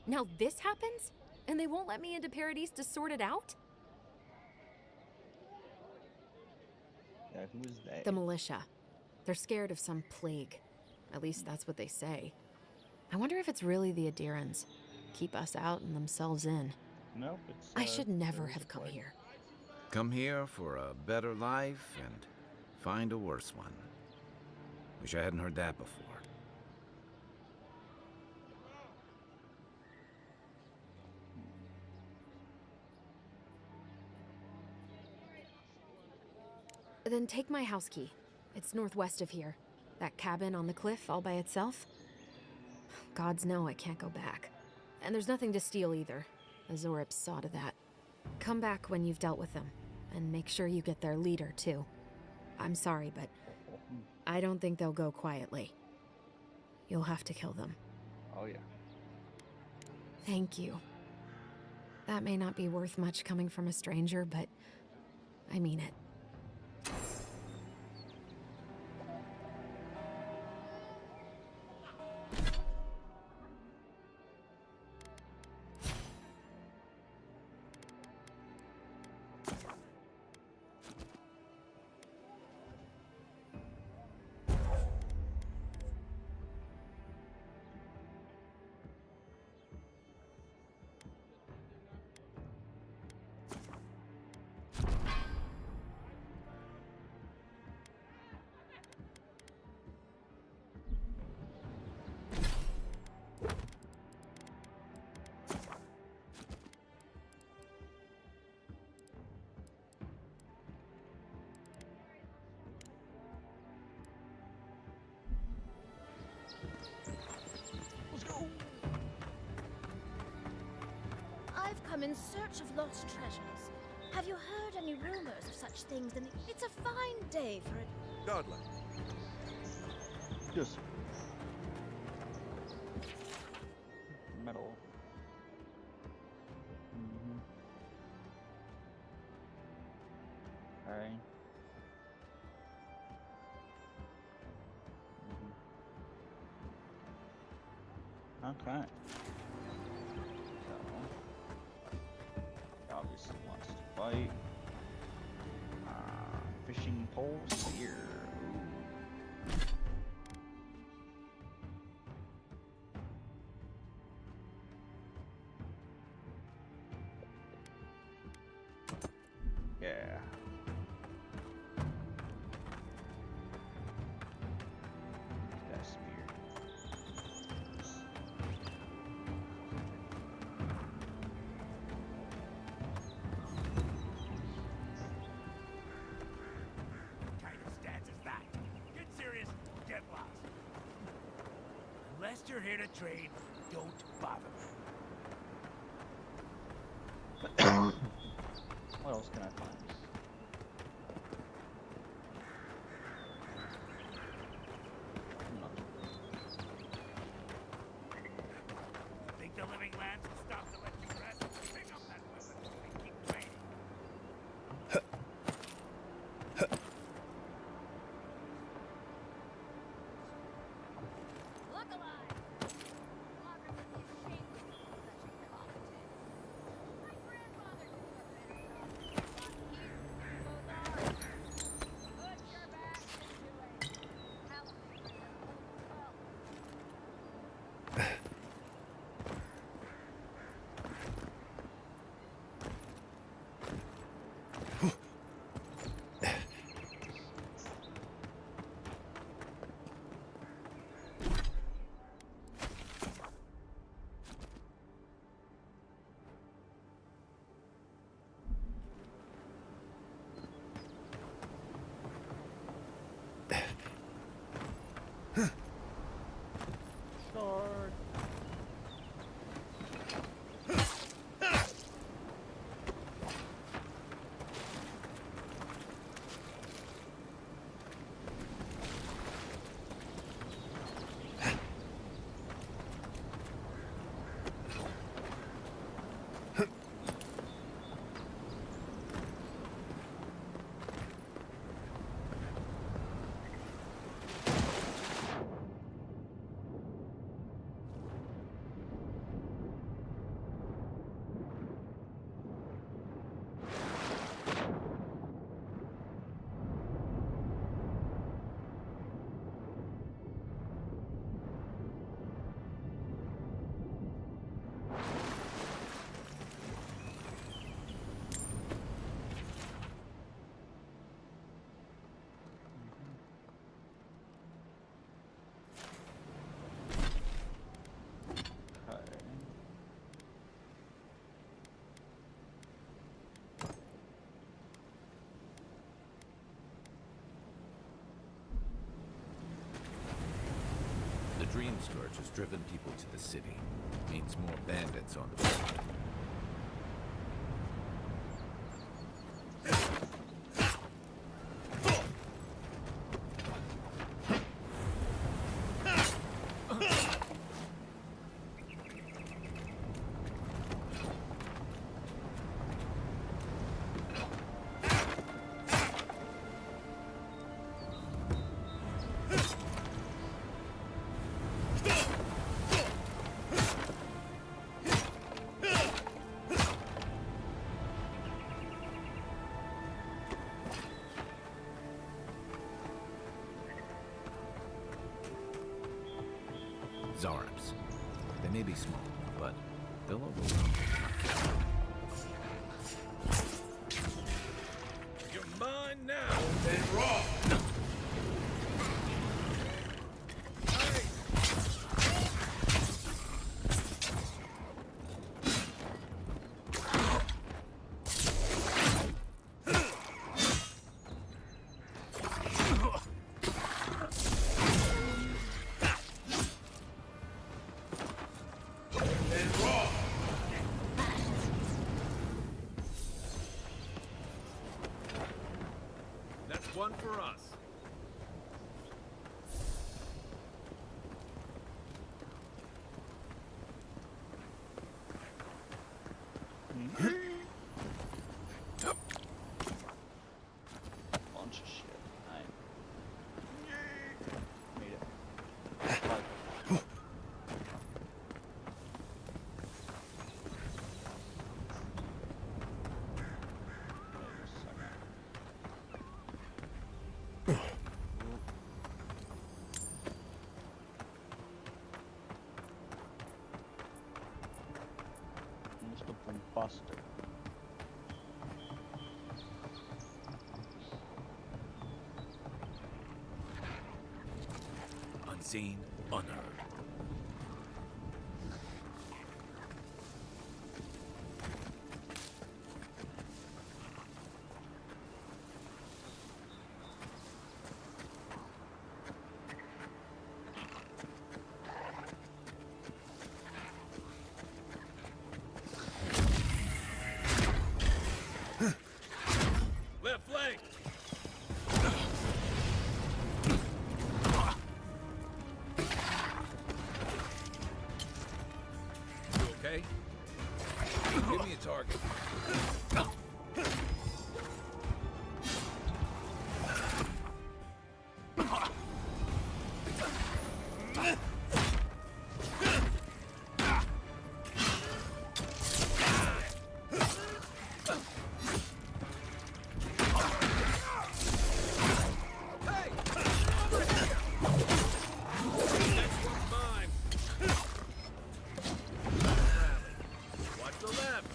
Now this happens? And they won't let me into Paradise to sort it out? Yeah, who is they? The militia. They're scared of some plague. At least that's what they say. I wonder if it's really the Adirans. Keep us out and themselves in. Nope, it's... I should never have come here. Come here for a better life and find a worse one. Wish I hadn't heard that before. Then take my house key. It's northwest of here. That cabin on the cliff all by itself. Gods know I can't go back. And there's nothing to steal either. The Zorips saw to that. Come back when you've dealt with them. And make sure you get their leader, too. I'm sorry, but I don't think they'll go quietly. You'll have to kill them. Oh, yeah. Thank you. That may not be worth much coming from a stranger, but I mean it. I've come in search of lost treasures. Have you heard any rumors of such things? And it's a fine day for it. Godlike. Yes. Metal. Alright. Okay. So, obviously wants to fight. Fishing pole spear. Ooh. Yeah. That spear. Kind of stance is that? Get serious, get lost. Unless you're here to trade, don't bother me. What else can I find? Think the living lands will stop to let you rest? Pick up that weapon and keep training. Look alive! Loggers would be ashamed of such incompetence. My grandfather could do a better job. Not you, both ours. Put your backs into it. Halloween is a well. Sword. The Dream Scourge has driven people to the city. Means more bandits on the road. Zarps. They may be small, but they'll overwhelm you. You're mine now and raw. Buster. Unseen, unheard. Left flank! You okay? Give me a target. Watch the left.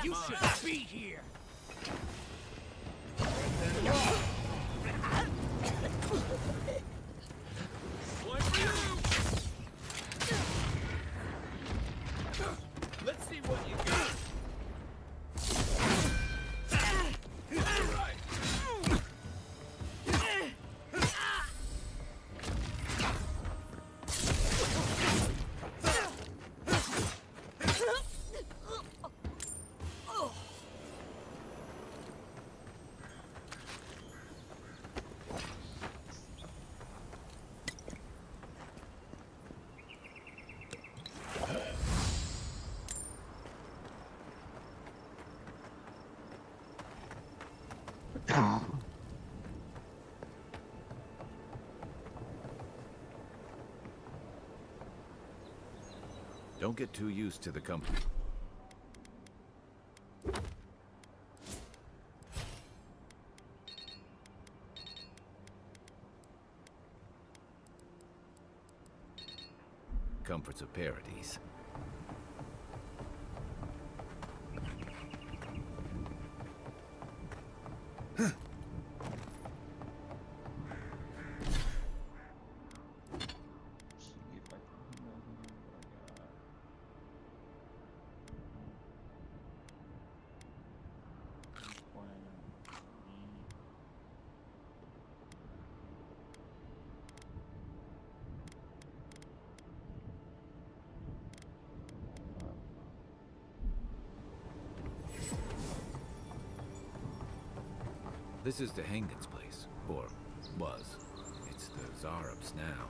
You should be here. One for you. Let's see what you got. Don't get too used to the company. Comforts of paradise. This is the Hangin's place, or was. It's the Zarab's now.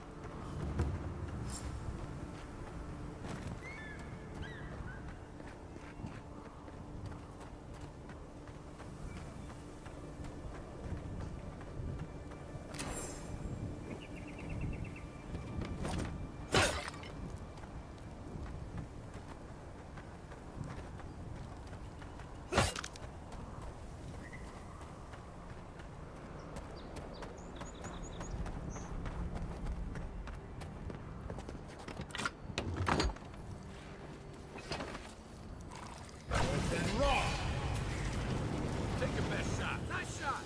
Take your best shot. Nice shot.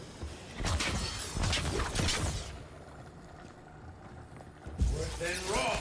Worse than raw.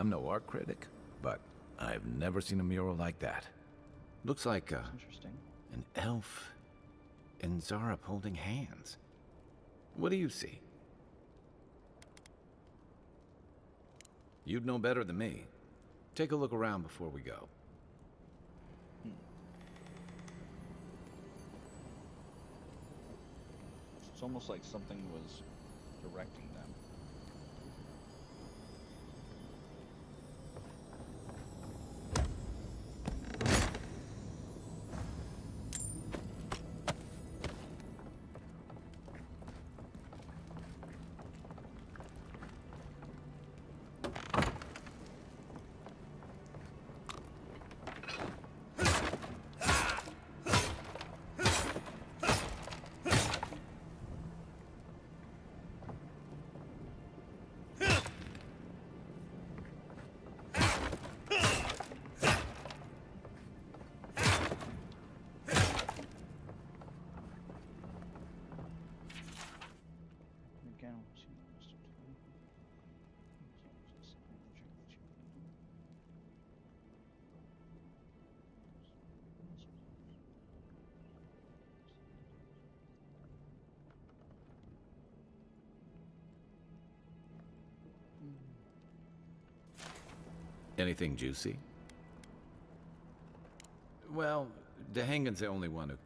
I'm no art critic, but I've never seen a mural like that. Looks like Interesting. an elf and Zara holding hands. What do you see? You'd know better than me. Take a look around before we go. It's almost like something was directing them. Again, Anything juicy? Well, Dehangan's the only one who...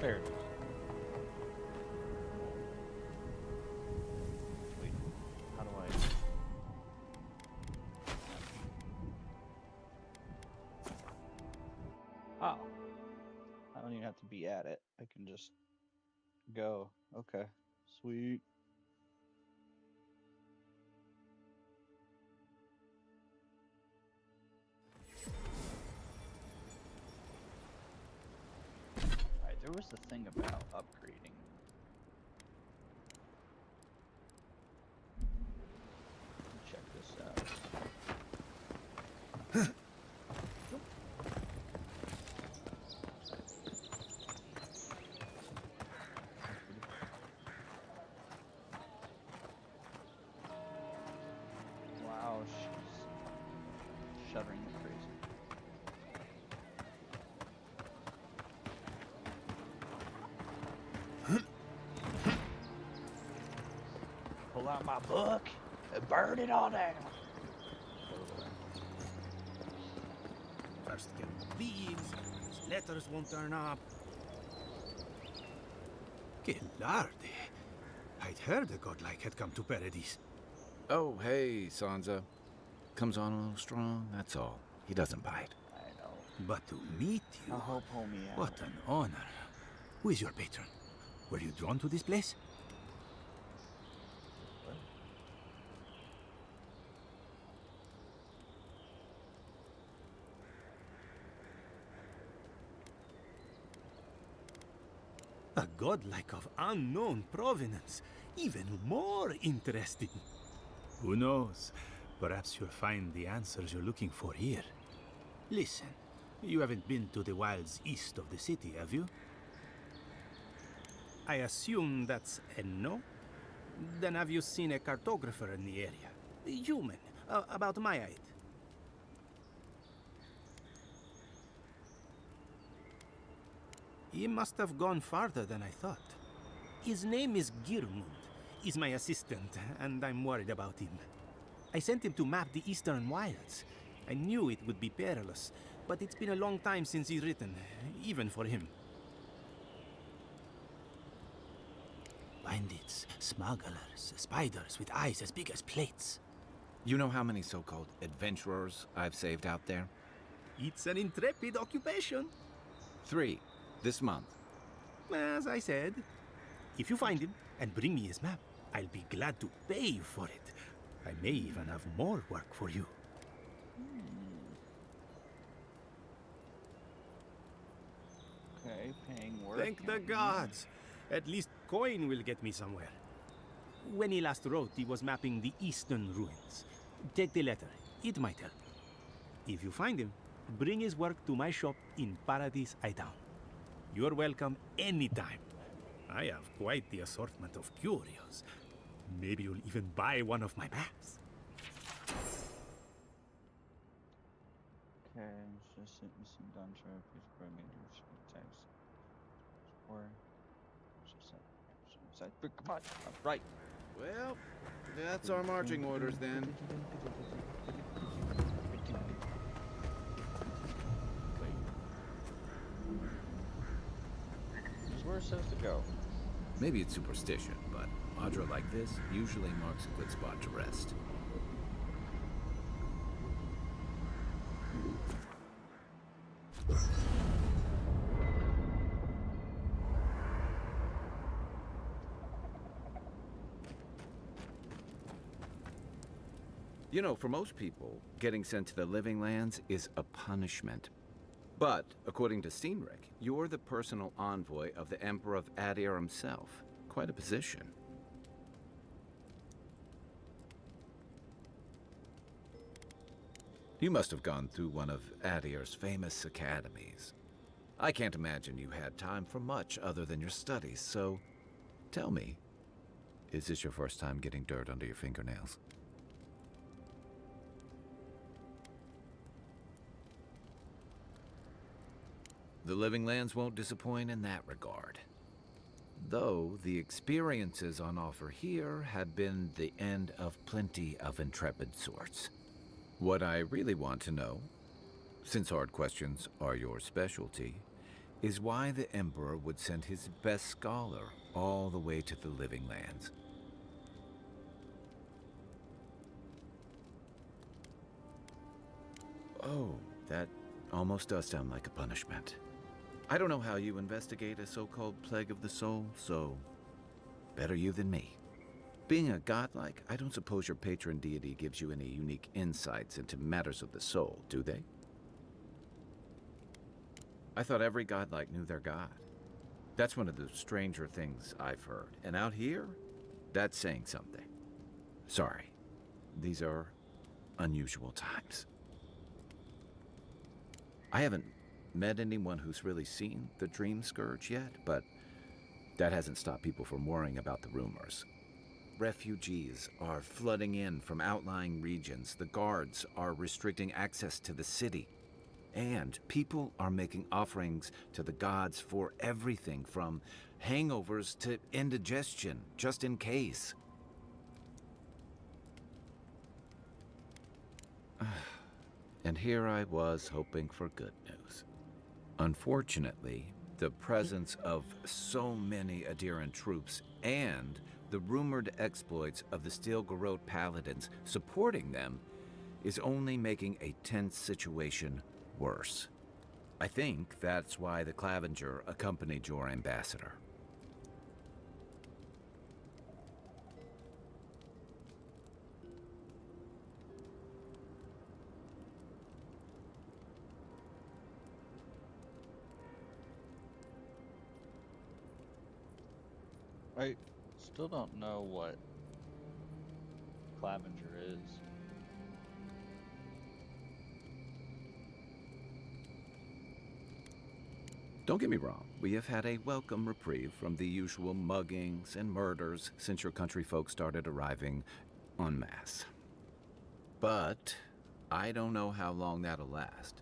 there it is. Wait, how do I... Oh. I don't even have to be at it. I can just go. Okay. Sweet. Alright, there was the thing about upgrading. Check this out. Wow, she's shuddering crazy. Pull out my book and burn it all down. First get leaves, letters won't turn up. Que larde. I'd heard a godlike had come to Paradise. Oh, hey, Sansa. Comes on a little strong, that's all. He doesn't bite. I know. But to meet you, I'll help homie out. what an honor. Who is your patron? Were you drawn to this place? A godlike of unknown provenance. Even more interesting. Who knows? Perhaps you'll find the answers you're looking for here. Listen, you haven't been to the wilds east of the city, have you? I assume that's a no? Then have you seen a cartographer in the area? A human, about my height. He must have gone farther than I thought. His name is Girmund. He's my assistant, and I'm worried about him. I sent him to map the eastern wilds. I knew it would be perilous, but it's been a long time since he's written, even for him. Bandits, smugglers, spiders with eyes as big as plates. You know how many so-called adventurers I've saved out there? It's an intrepid occupation. 3, this month. As I said, if you find him and bring me his map, I'll be glad to pay you for it. I may even have more work for you. Okay, paying work. Thank the gods! At least coin will get me somewhere. When he last wrote, he was mapping the eastern ruins. Take the letter. It might help. If you find him, bring his work to my shop in Paradise Town. You're welcome anytime. I have quite the assortment of curios. Maybe you'll even buy one of my maps. Okay, it's just missing done please provide me text. Or come on, right. Well, that's our marching orders then. This is where it says to go. Maybe it's superstition, but Audra like this usually marks a good spot to rest. You know, for most people, getting sent to the Living Lands is a punishment. But, according to Steenrick, you're the personal envoy of the Emperor of Adir himself. Quite a position. You must have gone through one of Adir's famous academies. I can't imagine you had time for much other than your studies, so tell me, is this your first time getting dirt under your fingernails? The Living Lands won't disappoint in that regard. Though the experiences on offer here had been the end of plenty of intrepid sorts. What I really want to know, since hard questions are your specialty, is why the Emperor would send his best scholar all the way to the Living Lands. Oh, that almost does sound like a punishment. I don't know how you investigate a so-called plague of the soul, so better you than me. Being a godlike, I don't suppose your patron deity gives you any unique insights into matters of the soul, do they? I thought every godlike knew their god. That's one of the stranger things I've heard. And out here, that's saying something. Sorry, these are unusual times. I haven't met anyone who's really seen the Dream Scourge yet, but that hasn't stopped people from worrying about the rumors. Refugees are flooding in from outlying regions. The guards are restricting access to the city. And people are making offerings to the gods for everything from hangovers to indigestion, just in case. And here I was hoping for good news. Unfortunately, the presence of so many Adiran troops and the rumored exploits of the Steel Garrote Paladins supporting them is only making a tense situation worse. I think that's why the Clavenger accompanied your ambassador. I still don't know what Clavenger is. Don't get me wrong, we have had a welcome reprieve from the usual muggings and murders since your country folk started arriving en masse. But I don't know how long that'll last.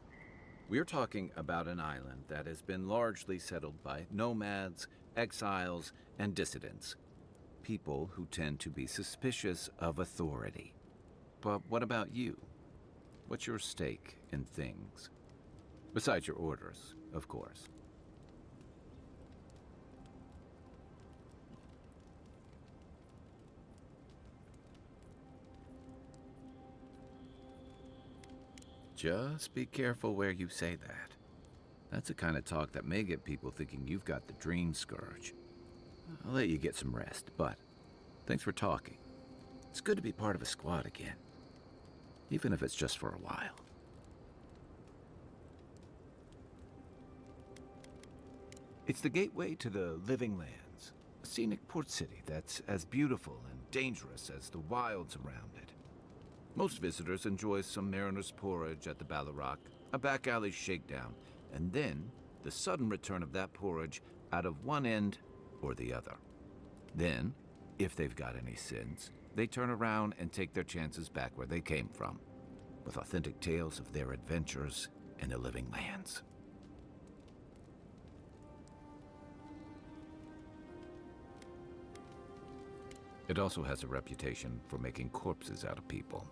We're talking about an island that has been largely settled by nomads, exiles, and dissidents. People who tend to be suspicious of authority. But what about you? What's your stake in things? Besides your orders, of course. Just be careful where you say that. That's the kind of talk that may get people thinking you've got the Dream Scourge. I'll let you get some rest, but thanks for talking. It's good to be part of a squad again, even if it's just for a while. It's the gateway to the Living Lands, a scenic port city that's as beautiful and dangerous as the wilds around it. Most visitors enjoy some mariner's porridge at the Ballarrock, a back alley shakedown, and then the sudden return of that porridge out of one end or the other. Then, if they've got any sins, they turn around and take their chances back where they came from, with authentic tales of their adventures in the Living Lands. It also has a reputation for making corpses out of people.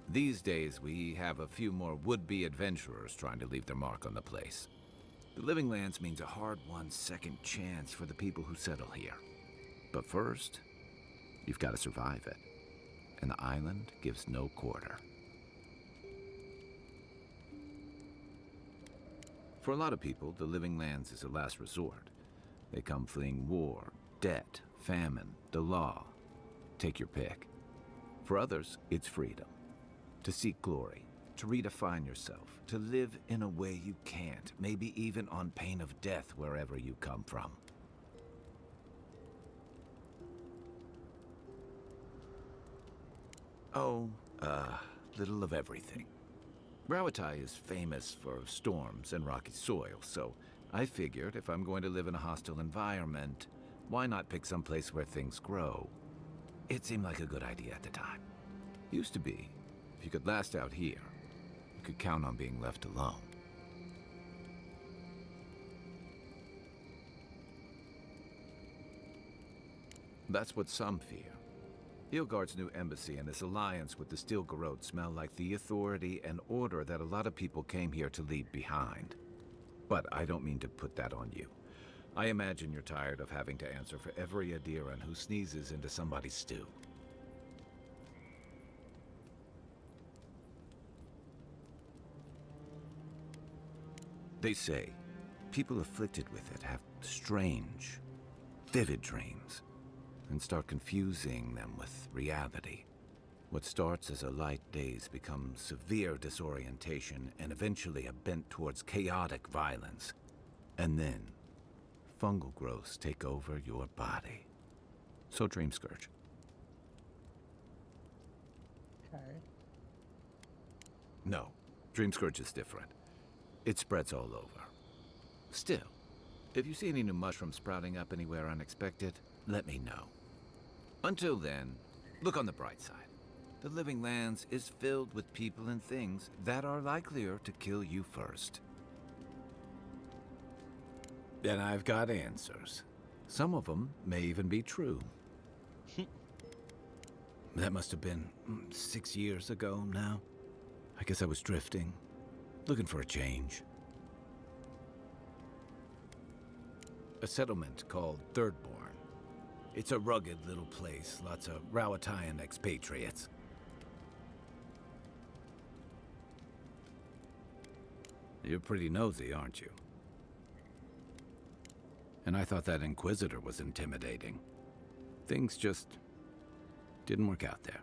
These days, we have a few more would-be adventurers trying to leave their mark on the place. The Living Lands means a hard-won second chance for the people who settle here. But first, you've got to survive it. And the island gives no quarter. For a lot of people, the Living Lands is a last resort. They come fleeing war, debt, famine, the law. Take your pick. For others, it's freedom. To seek glory, to redefine yourself, to live in a way you can't, maybe even on pain of death wherever you come from. Oh, little of everything. Rawatai is famous for storms and rocky soil, so I figured if I'm going to live in a hostile environment, why not pick some place where things grow? It seemed like a good idea at the time. Used to be, if you could last out here, you could count on being left alone. That's what some fear. Ilgard's new embassy and his alliance with the Stilgarrote smell like the authority and order that a lot of people came here to leave behind. But I don't mean to put that on you. I imagine you're tired of having to answer for every Adiran who sneezes into somebody's stew. They say people afflicted with it have strange, vivid dreams and start confusing them with reality. What starts as a light daze becomes severe disorientation and eventually a bent towards chaotic violence. And then, fungal growths take over your body. So Dream Scourge. Okay. No, Dream Scourge is different. It spreads all over. Still, if you see any new mushrooms sprouting up anywhere unexpected, let me know. Until then, look on the bright side. The Living Lands is filled with people and things that are likelier to kill you first. And I've got answers. Some of them may even be true. That must have been 6 years ago now. I guess I was drifting, looking for a change. A settlement called Thirdborn. It's a rugged little place, lots of Rawatayan expatriates. You're pretty nosy, aren't you? And I thought that Inquisitor was intimidating. Things just didn't work out there.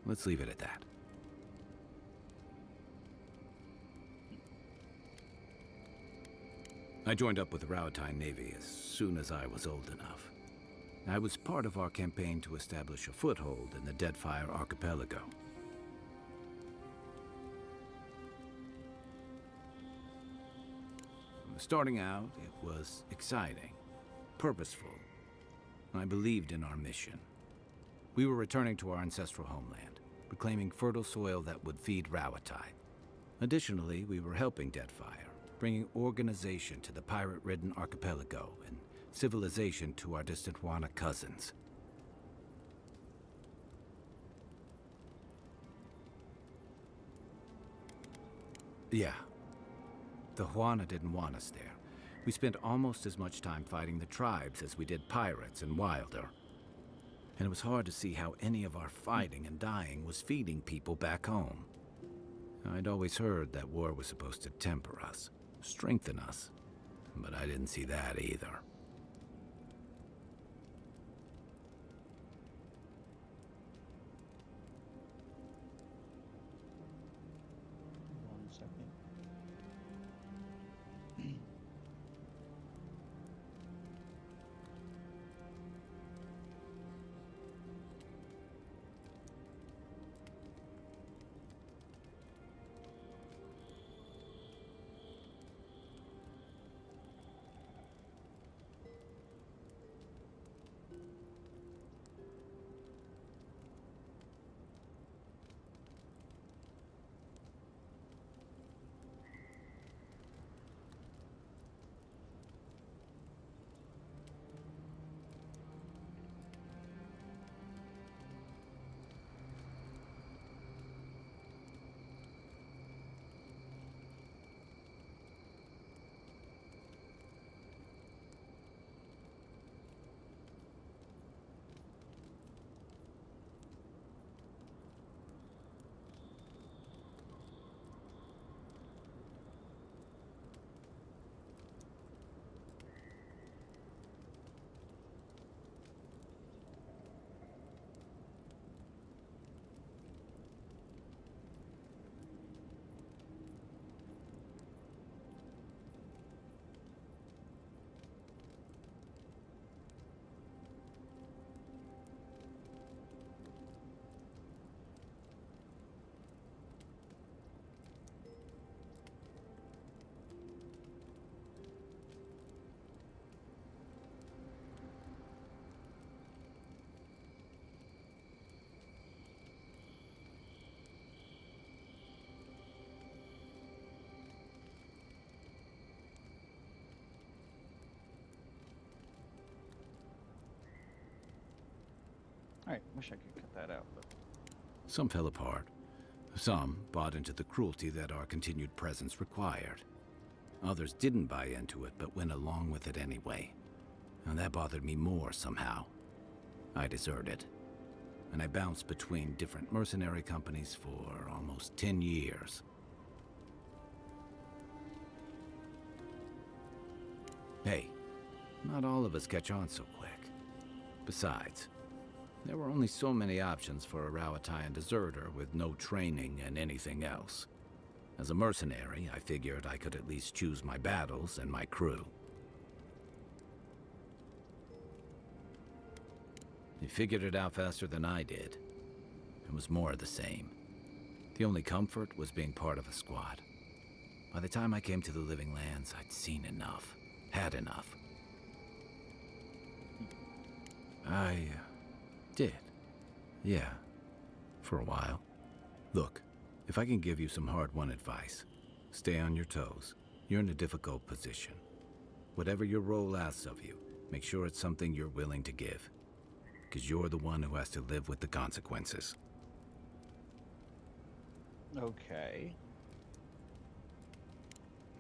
Let's leave it at that. I joined up with the Rawatayan Navy as soon as I was old enough. I was part of our campaign to establish a foothold in the Deadfire Archipelago. Starting out, it was exciting, purposeful. I believed in our mission. We were returning to our ancestral homeland, reclaiming fertile soil that would feed Rawatai. Additionally, we were helping Deadfire, bringing organization to the pirate-ridden archipelago and civilization to our distant Wana cousins. Yeah. The Huana didn't want us there. We spent almost as much time fighting the tribes as we did pirates and Wilder. And it was hard to see how any of our fighting and dying was feeding people back home. I'd always heard that war was supposed to temper us, strengthen us, but I didn't see that either. Alright, wish I could cut that out, but... Some fell apart. Some bought into the cruelty that our continued presence required. Others didn't buy into it, but went along with it anyway. And that bothered me more somehow. I deserted. And I bounced between different mercenary companies for almost 10 years. Hey, not all of us catch on so quick. Besides, there were only so many options for a Rowatayan deserter with no training and anything else. As a mercenary, I figured I could at least choose my battles and my crew. He figured it out faster than I did. It was more of the same. The only comfort was being part of a squad. By the time I came to the Living Lands, I'd seen enough. Had enough. I did. Yeah. For a while. Look, if I can give you some hard-won advice, stay on your toes. You're in a difficult position. Whatever your role asks of you, make sure it's something you're willing to give. Because you're the one who has to live with the consequences. Okay.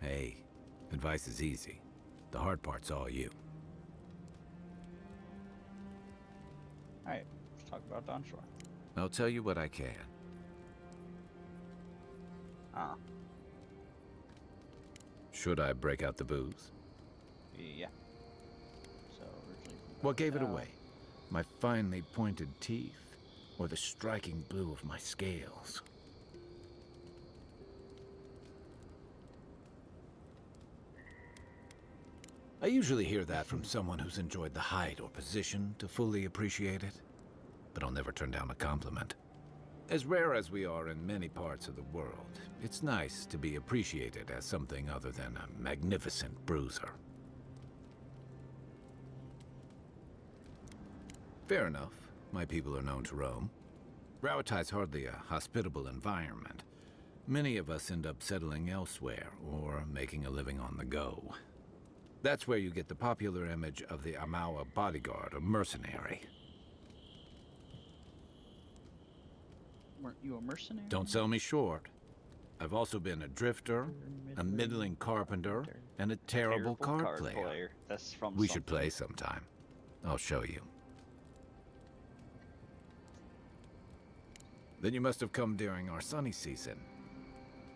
Hey, advice is easy. The hard part's all you. Alright, let's talk about Dawnshore. I'll tell you what I can. Ah. Should I break out the booze? Yeah. So, originally... What gave it away? My finely pointed teeth? Or the striking blue of my scales? I usually hear that from someone who's enjoyed the height or position to fully appreciate it. But I'll never turn down a compliment. As rare as we are in many parts of the world, it's nice to be appreciated as something other than a magnificent bruiser. Fair enough. My people are known to roam. Rowatai's hardly a hospitable environment. Many of us end up settling elsewhere or making a living on the go. That's where you get the popular image of the Amawa bodyguard or mercenary. Weren't you a mercenary? Don't sell me short. I've also been a drifter, a middling carpenter, and a terrible card player. That's from We should play sometime. I'll show you. Then you must have come during our sunny season.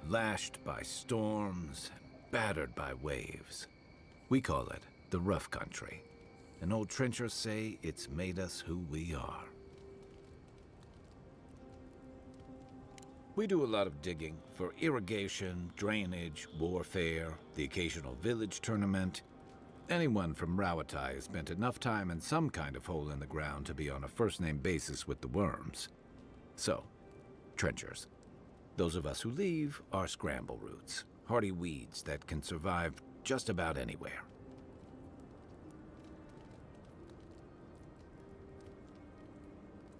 Lashed by storms, and battered by waves. We call it the rough country. And old trenchers say it's made us who we are. We do a lot of digging for irrigation, drainage, warfare, the occasional village tournament. Anyone from Rawatai has spent enough time in some kind of hole in the ground to be on a first-name basis with the worms. So, trenchers. Those of us who leave are scramble roots, hardy weeds that can survive just about anywhere.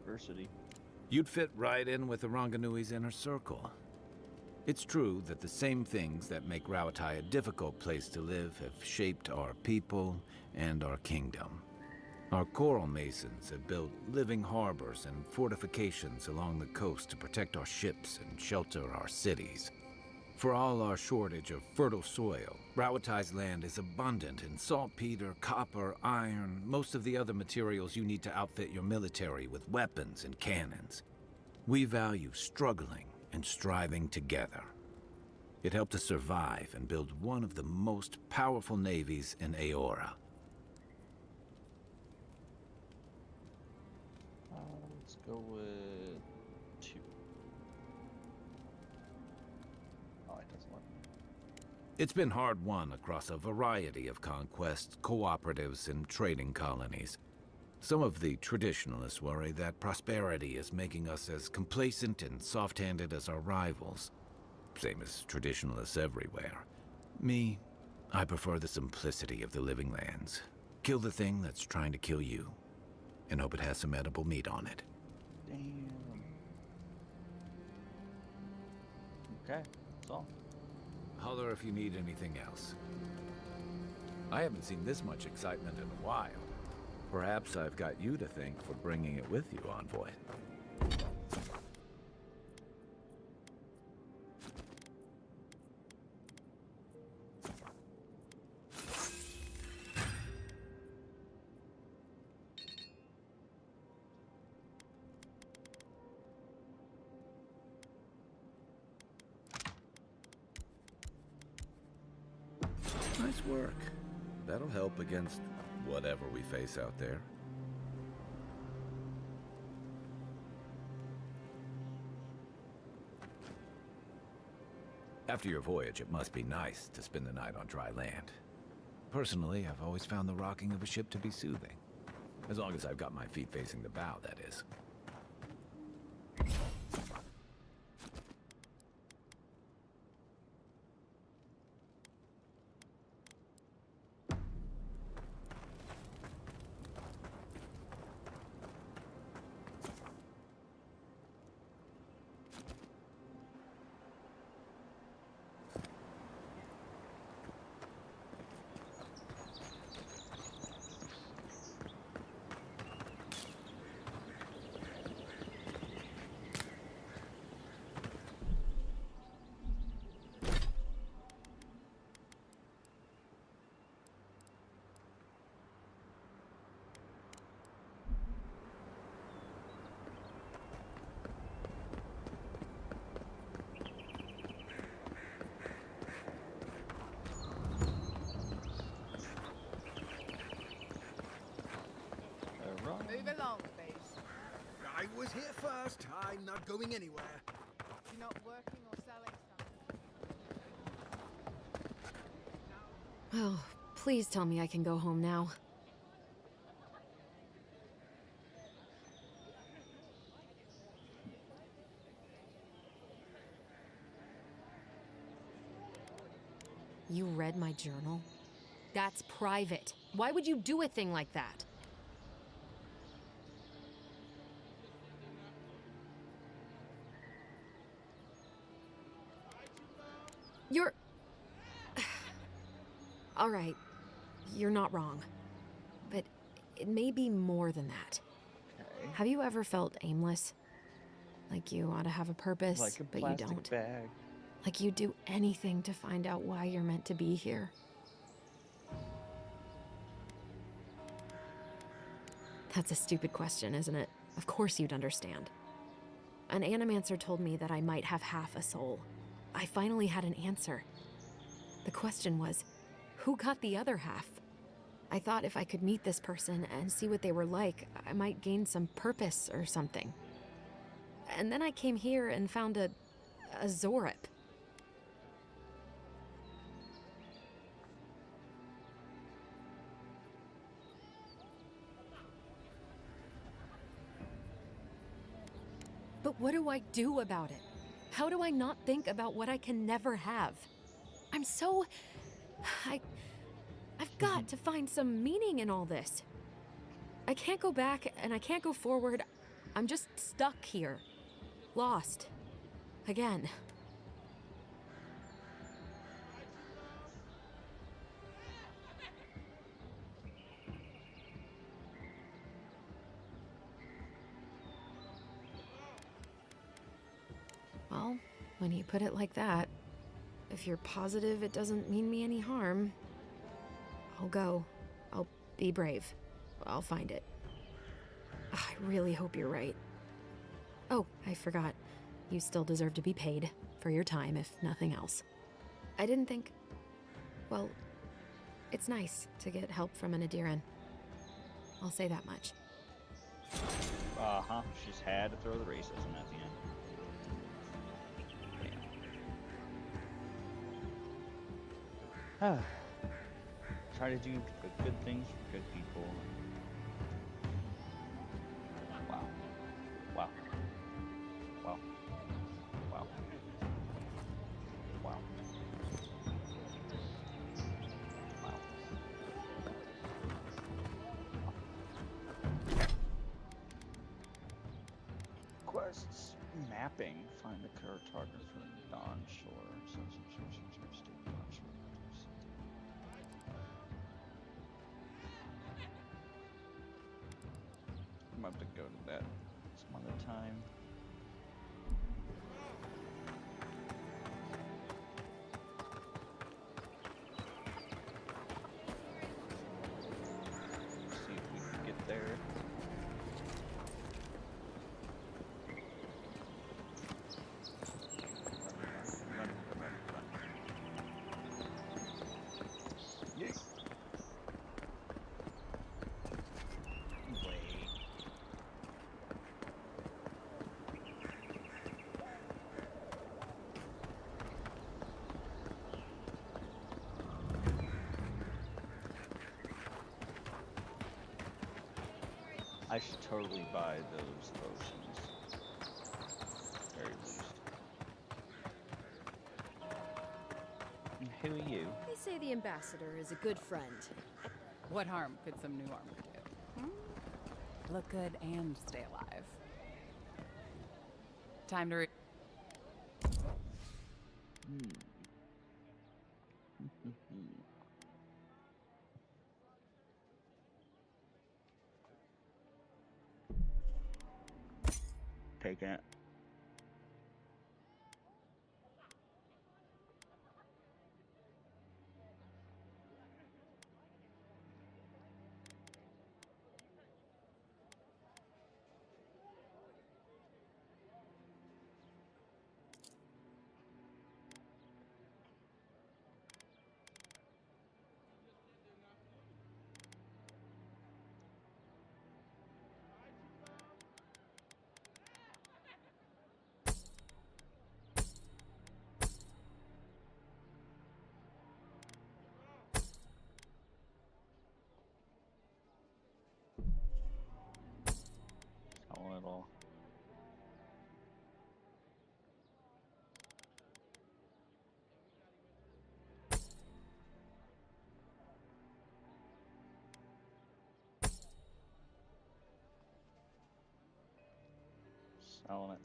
Diversity. You'd fit right in with the Ranganui's inner circle. It's true that the same things that make Rawatai a difficult place to live have shaped our people and our kingdom. Our coral masons have built living harbors and fortifications along the coast to protect our ships and shelter our cities. For all our shortage of fertile soil, Rawatai's land is abundant in saltpeter, copper, iron, most of the other materials you need to outfit your military with weapons and cannons. We value struggling and striving together. It helped us survive and build one of the most powerful navies in Aora. Let's go with 2. Oh, it doesn't work. It's been hard won across a variety of conquests, cooperatives, and trading colonies. Some of the traditionalists worry that prosperity is making us as complacent and soft-handed as our rivals. Same as traditionalists everywhere. Me, I prefer the simplicity of the Living Lands. Kill the thing that's trying to kill you, and hope it has some edible meat on it. Damn. Okay, that's all. Holler if you need anything else. I haven't seen this much excitement in a while. Perhaps I've got you to thank for bringing it with you, Envoy. Nice work. That'll help against whatever we face out there. After your voyage, it must be nice to spend the night on dry land. Personally, I've always found the rocking of a ship to be soothing. As long as I've got my feet facing the bow, that is. Move along, Face. I was here first. I'm not going anywhere. You're not working or selling something. Oh, please tell me I can go home now. You read my journal? That's private. Why would you do a thing like that? You're... All right, you're not wrong. But it may be more than that. Okay. Have you ever felt aimless? Like you ought to have a purpose, Like a but you plastic don't? bag. Like you'd do anything to find out why you're meant to be here? That's a stupid question, isn't it? Of course you'd understand. An animancer told me that I might have half a soul. I finally had an answer. The question was, who got the other half? I thought if I could meet this person and see what they were like, I might gain some purpose or something. And then I came here and found a Zorip. But what do I do about it? How do I not think about what I can never have? I'm so... I've got to find some meaning in all this. I can't go back and I can't go forward. I'm just stuck here. Lost. Again. Well, when you put it like that, if you're positive it doesn't mean me any harm, I'll go. I'll be brave. I'll find it. I really hope you're right. Oh, I forgot. You still deserve to be paid for your time, if nothing else. I didn't think... Well, it's nice to get help from an Adiran. I'll say that much. Uh-huh. She's had to throw the racism at the end. Ah. Try to do good things for good people. Wow. Wow. Wow. Wow. Wow. Wow. Quests. Mapping. Find the cartographer in Dawn Shore. have to go to that some other time. See if we can get there. I should totally buy those potions. Very least. And who are you? They say the ambassador is a good friend. What harm could some new armor do? Hmm? Look good and stay alive. Time to Taking it. A little. Selling it.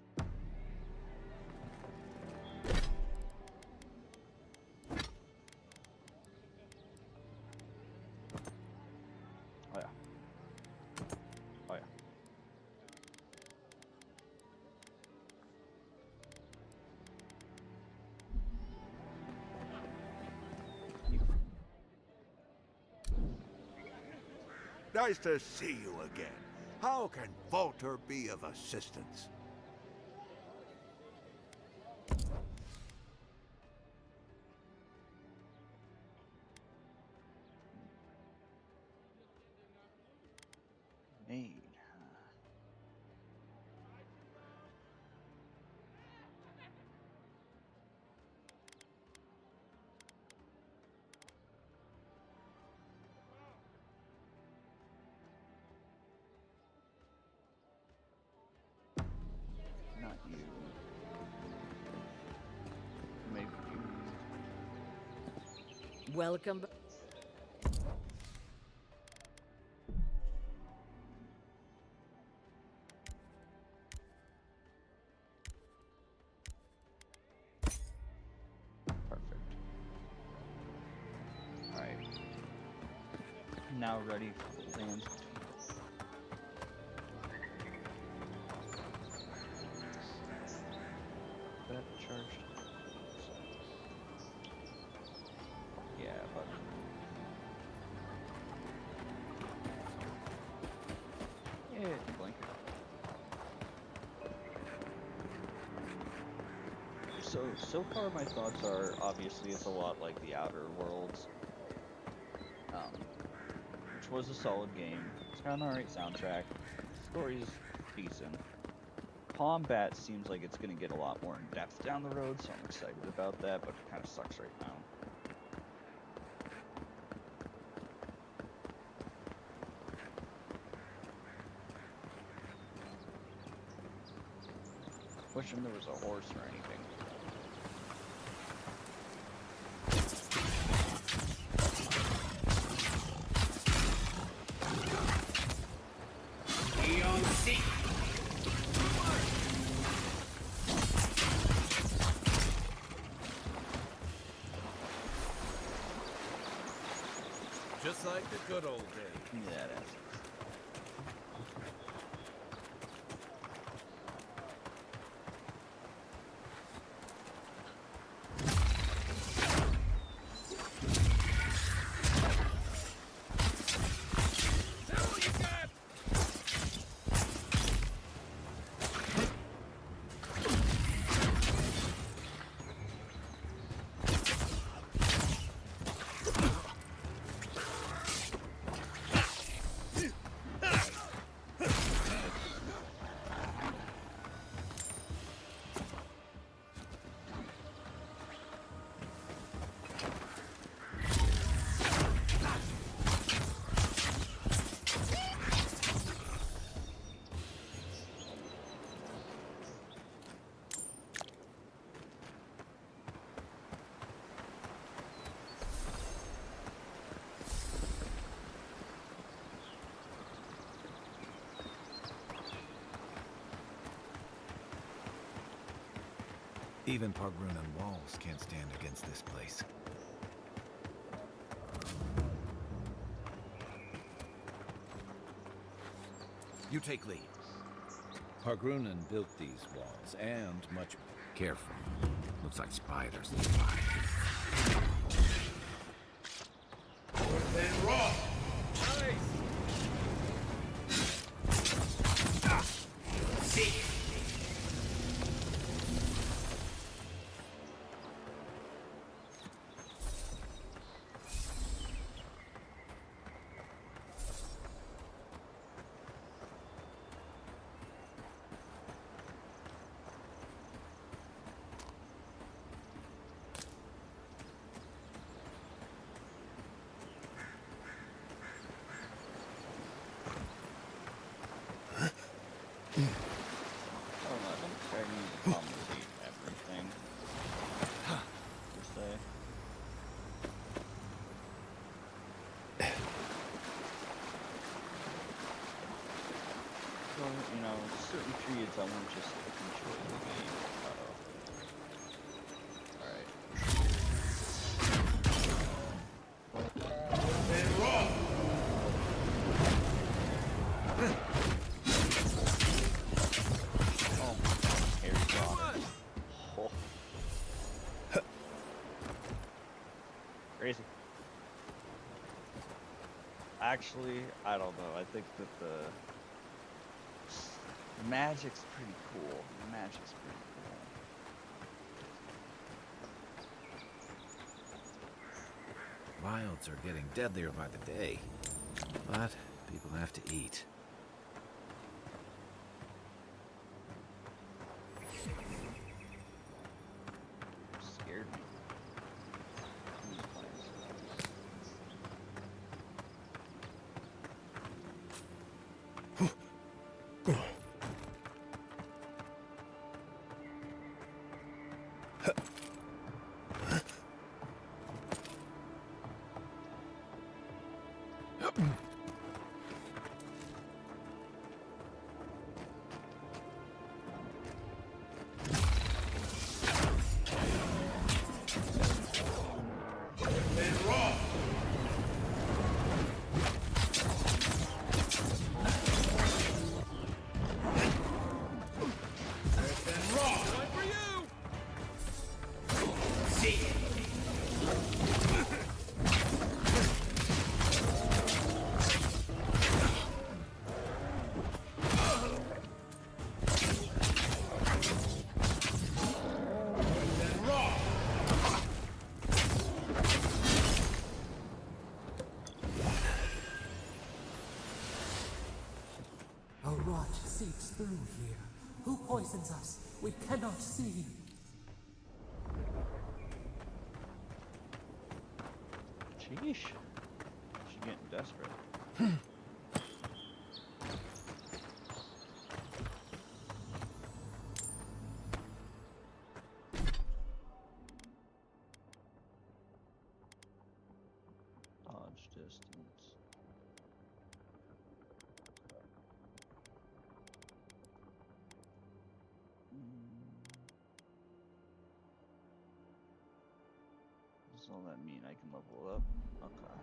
Oh yeah. Oh yeah. Nice to see you again. How can Volter be of assistance? Made. Not you. Maybe you. Welcome. Perfect. Alright. Now ready for the lands. That charged. Yeah, but yeah, blink. So far my thoughts are obviously it's a lot like the Outer Worlds, which was a solid game. It's got an alright soundtrack. Story's decent. Combat seems like it's going to get a lot more in depth down the road, so I'm excited about that, but it kind of sucks right now. Wishing there was a horse or anything. Just like the good old days. Yeah, it is. Even Pargrunan walls can't stand against this place. You take lead. Pargrunan built these walls, and much more. Careful. Looks like spiders nearby. Then rock! See. Oh, I don't think I need to complicate everything. Per se. So, you know, certain periods I want just to enjoy the game. Crazy. Actually, I don't know. I think that the magic's pretty cool. The magic's pretty cool. Wilds are getting deadlier by the day, but people have to eat. Scared me. A rot seeps through here. Who poisons us? We cannot see. Sheesh. She's getting desperate. Dodge distance. Does all that mean I can level up? Okay.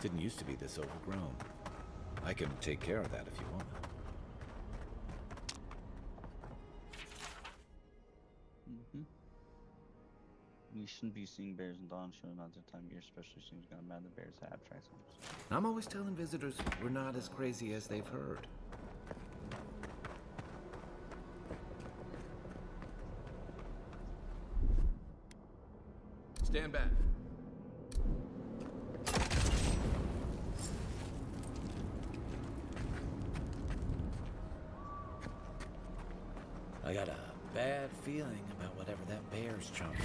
Didn't used to be this overgrown. I can take care of that if you want. We shouldn't be seeing bears in dawn, show not the time of year, especially seems gonna mad the bears have tracks. I'm always telling visitors we're not as crazy as they've heard. Stand back. I got a bad feeling about whatever that bear's chomping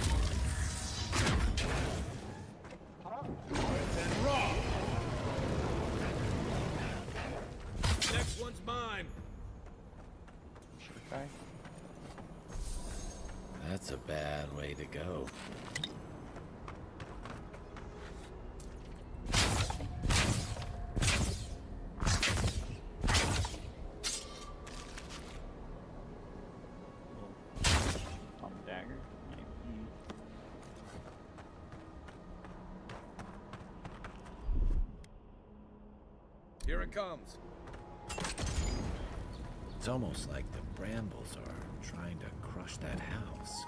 And raw. Next one's mine. Okay. That's a bad way to go. Dagger. Here it comes. It's almost like the brambles are trying to crush that house.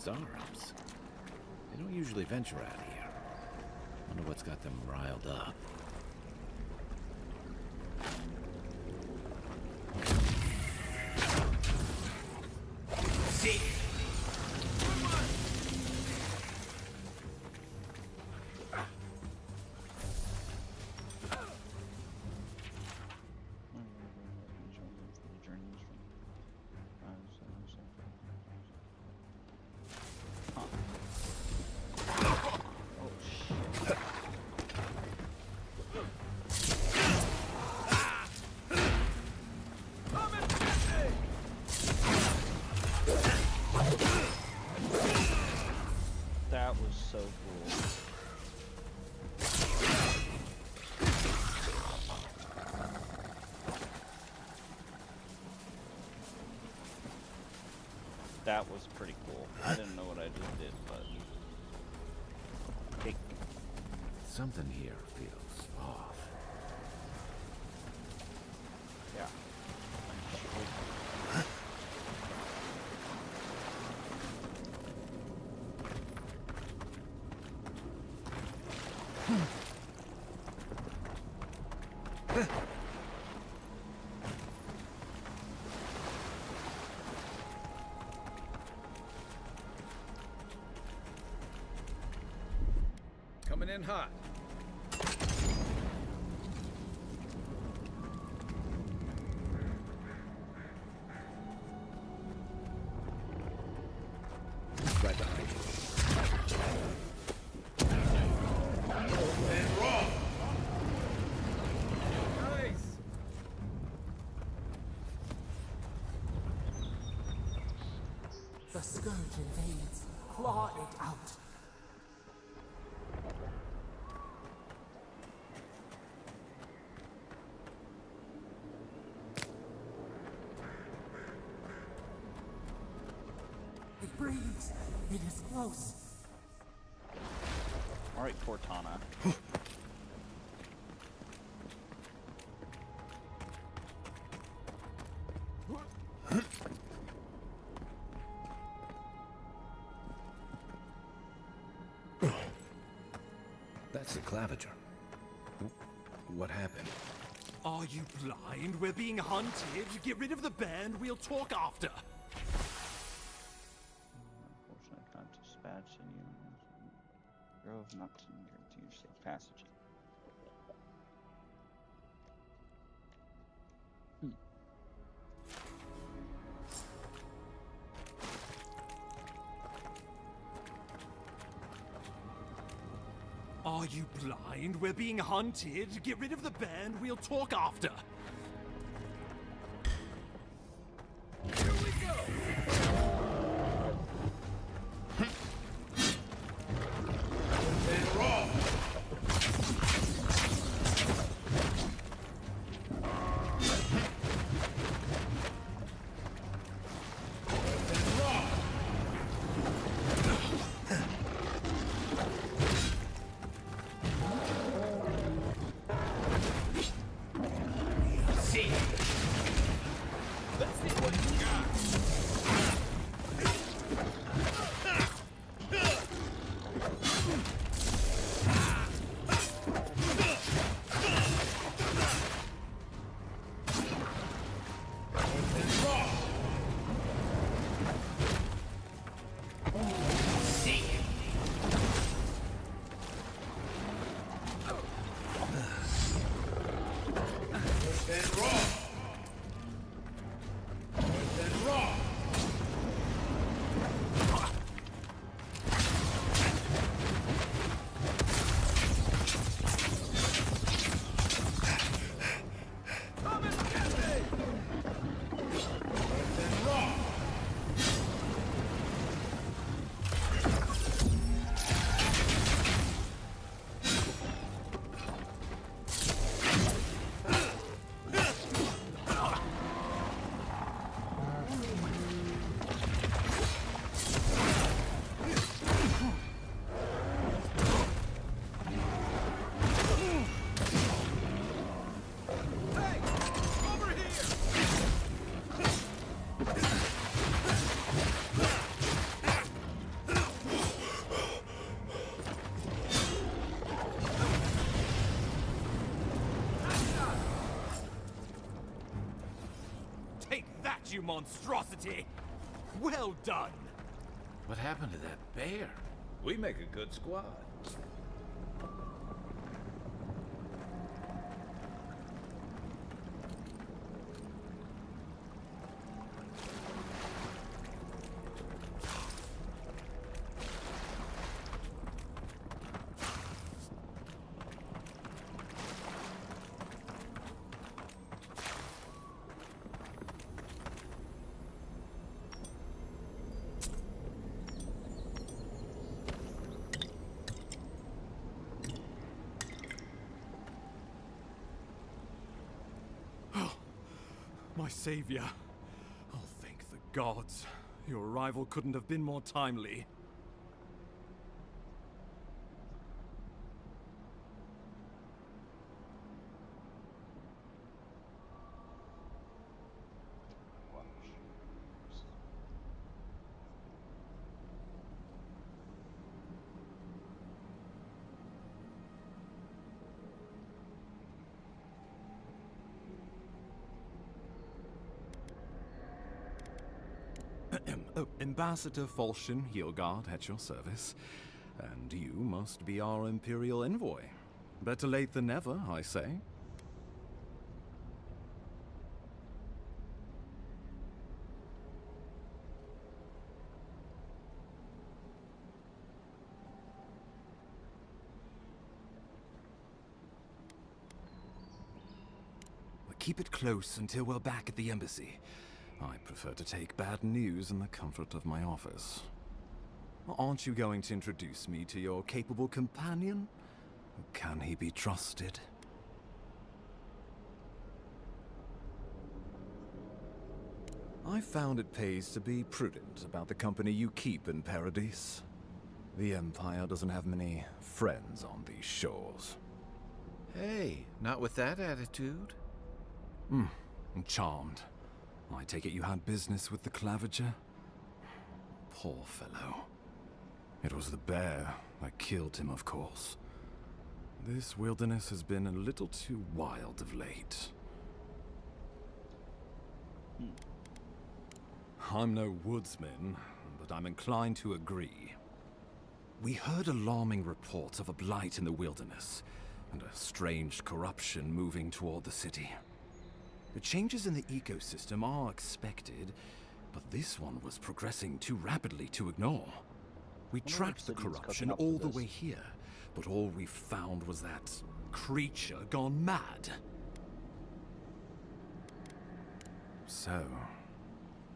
Zarops. They don't usually venture out of here. Wonder what's got them riled up. See. That was so cool. That was pretty cool. I didn't know what I just did, but... Hey. Something here feels off. Yeah. Coming in hot. Right behind you. And raw. Nice. The scourge invades. Claw it out. It breathes. It is close. All right, Cortana. That's the claviger. What happened? Are you blind? We're being hunted. Get rid of the band. We'll talk after. Unfortunately, I can't dispatch any Grove, not to guarantee your safe passage. Are you blind? We're being hunted. Get rid of the band. We'll talk after. Here we go. And raw. And raw. See. Let's see what you got. And raw. See. And raw. And raw. Come and get me. And raw. Hey, over here. Take that, you monstrosity. Well done. What happened to that bear? We make a good squad. My savior. Oh, thank the gods. Your arrival couldn't have been more timely. Ambassador Falchion Heelguard at your service. And you must be our Imperial envoy. Better late than never, I say. Keep it close until we're back at the embassy. I prefer to take bad news in the comfort of my office. Aren't you going to introduce me to your capable companion? Can he be trusted? I found it pays to be prudent about the company you keep in Paradise. The Empire doesn't have many friends on these shores. Hey, not with that attitude. I'm charmed. I take it you had business with the Claviger? Poor fellow. It was the bear that killed him, of course. This wilderness has been a little too wild of late. I'm no woodsman, but I'm inclined to agree. We heard alarming reports of a blight in the wilderness, and a strange corruption moving toward the city. The changes in the ecosystem are expected, but this one was progressing too rapidly to ignore. We tracked the corruption all the way here, but all we found was that creature gone mad. So,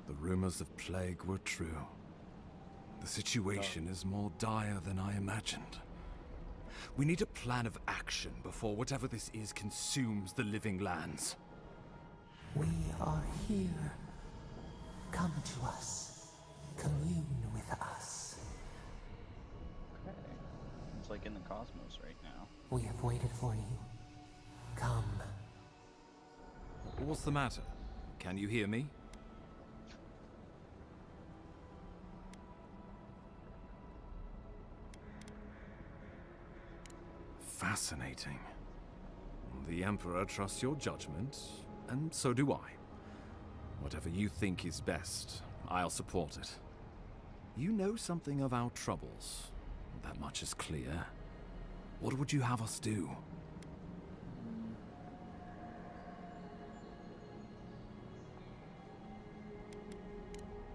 the rumors of plague were true. The situation is more dire than I imagined. We need a plan of action before whatever this is consumes the living lands. We are here. Come to us. Commune with us. Okay. It's like in the cosmos right now. We have waited for you. Come. What's the matter? Can you hear me? Fascinating. The Emperor trusts your judgment, and so do I. Whatever you think is best, I'll support it. You know something of our troubles. That much is clear. What would you have us do?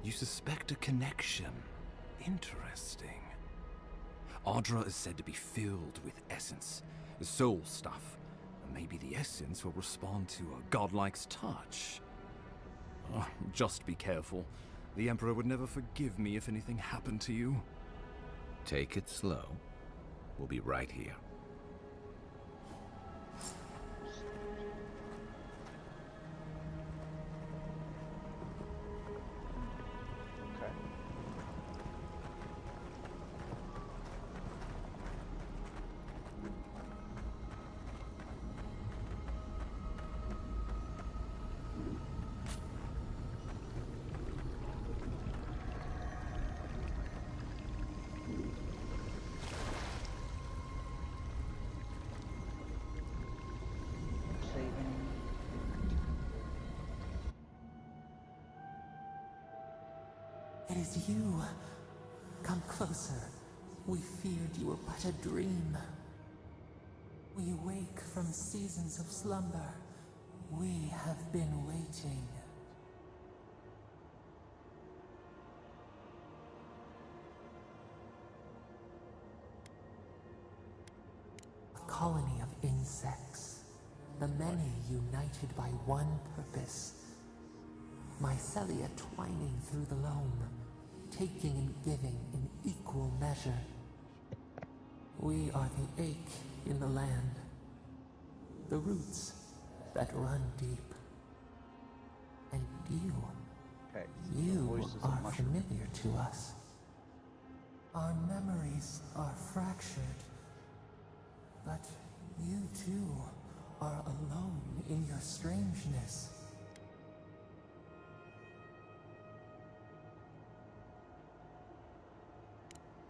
You suspect a connection. Interesting. Ardra is said to be filled with essence, the soul stuff. And maybe the essence will respond to a godlike's touch. Oh, just be careful. The Emperor would never forgive me if anything happened to you. Take it slow. We'll be right here. Okay. It is you. Come closer. We feared you were but a dream. We wake from seasons of slumber. We have been waiting. A colony of insects. The many united by one purpose. Mycelia twining through the loam, taking and giving in equal measure. We are the ache in the land, the roots that run deep. And you are familiar to us. Our memories are fractured, but you too are alone in your strangeness.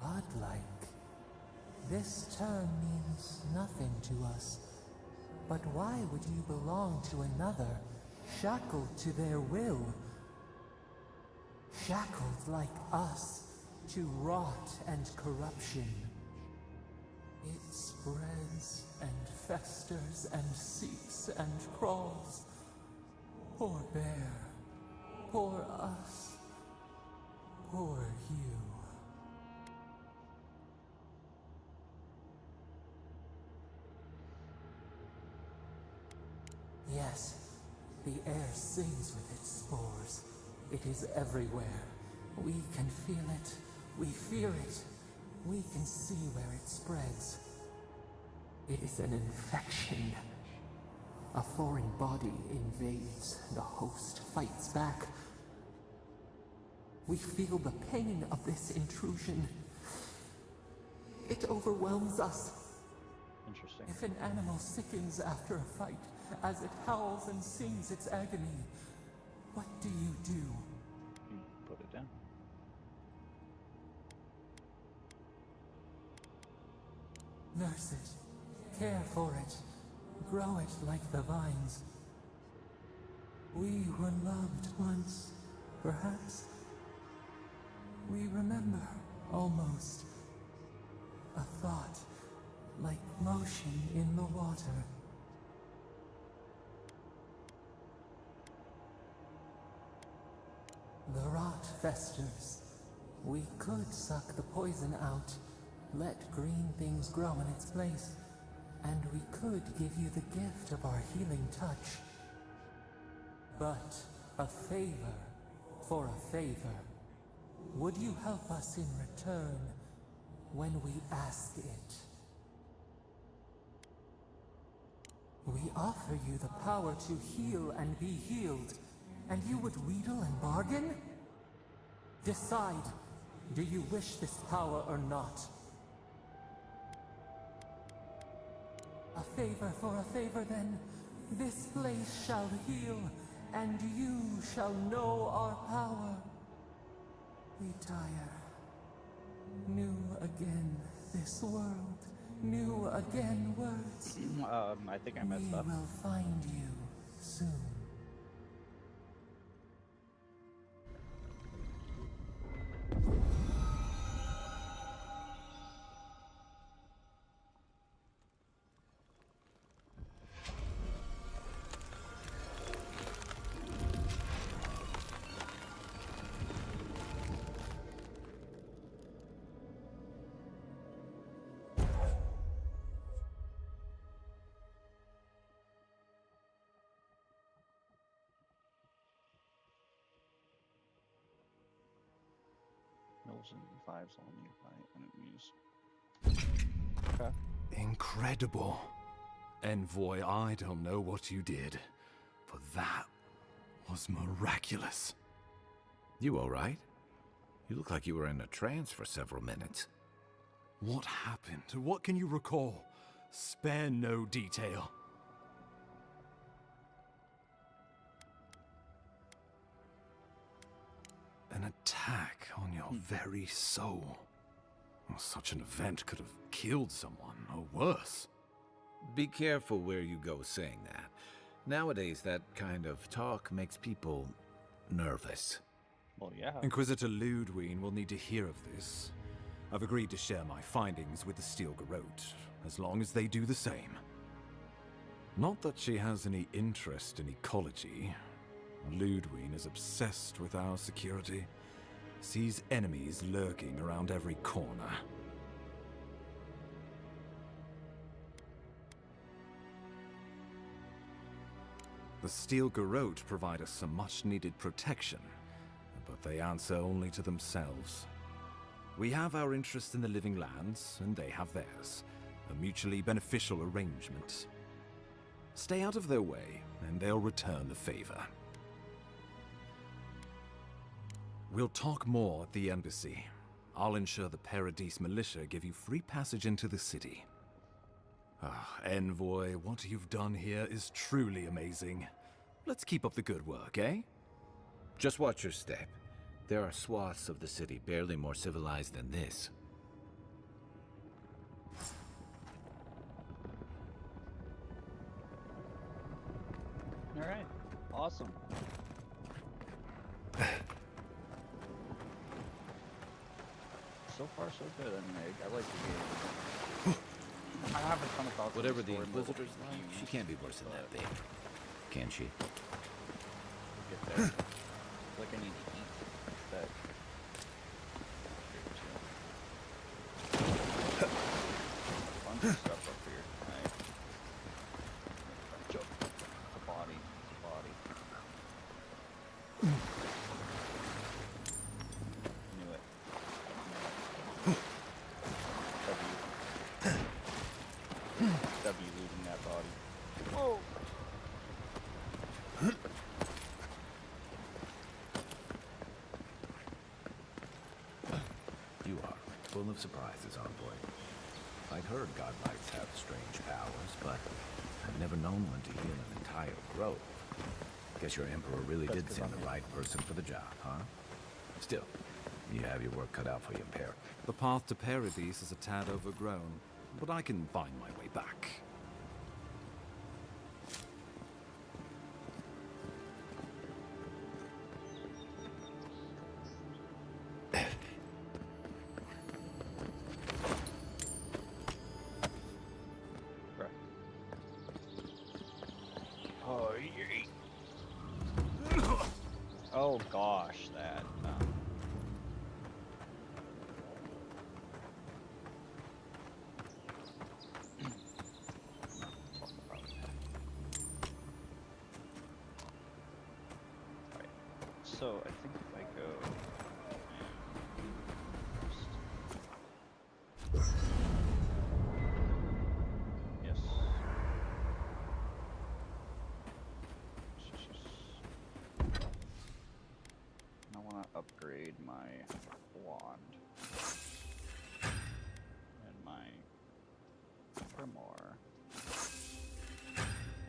Godlike. This term means nothing to us. But why would you belong to another, shackled to their will? shackled like us to rot and corruption. It spreads and festers and seeps and crawls. Poor bear, poor us, poor you. Yes, the air sings with its spores. It is everywhere. We can feel it. We fear it. We can see where it spreads. It is an infection. A foreign body invades, the host fights back. We feel the pain of this intrusion. It overwhelms us. Interesting. If an animal sickens after a fight, as it howls and sings its agony, what do? You put it down. Nurse it, care for it, grow it like the vines. We were loved once, perhaps. We remember, almost. A thought, like motion in the water. The rot festers. We could suck the poison out, let green things grow in its place, and we could give you the gift of our healing touch. But a favor for a favor. Would you help us in return when we ask it? We offer you the power to heal and be healed, and you would wheedle and bargain? Decide, do you wish this power or not? A favor for a favor then. This place shall heal, and you shall know our power. We tire. New again this world. New again words. I think I messed up. We will find you soon. Mills and fives all nearby enemies. Okay. Incredible. Envoy, I don't know what you did, but that was miraculous. You all right? You look like you were in a trance for several minutes. What happened? What can you recall? Spare no detail. An attack on your very soul. Well, such an event could have killed someone, or worse. Be careful where you go saying that. Nowadays, that kind of talk makes people nervous. Well, yeah. Inquisitor Ludwig will need to hear of this. I've agreed to share my findings with the Steel Garrote, as long as they do the same. Not that she has any interest in ecology. Ludwig is obsessed with our security. Sees enemies lurking around every corner. The Steel Garrote provide us some much-needed protection, but they answer only to themselves. We have our interest in the living lands, and they have theirs. A mutually beneficial arrangement. Stay out of their way, and they'll return the favor. We'll talk more at the embassy. I'll ensure the Paradise militia give you free passage into the city. Envoy, what you've done here is truly amazing. Let's keep up the good work, eh? Just watch your step. There are swaths of the city barely more civilized than this. All right. Awesome. so far so good. I mean, I like the game. I have a ton of thoughts. Whatever on the story mode Inquisitor's like, games, she can't be worse than that big. Can she? We'll get there. Like I need to eat. That. Bunch of stuff up here. Alright. Jump. It's a body. It's a body. Knew it. W losing that body. Oh! You are full of surprises, Envoy. I'd heard godlights have strange powers, but I've never known one to heal an entire grove. Guess your Emperor really did send the right person for the job, huh? Still, you have your work cut out for you, Imperial. The path to Paradise is a tad overgrown, but I can find my way back. Oh gosh, that. Alright, so I think if I go. Yes. I want to upgrade my wand and my grimoire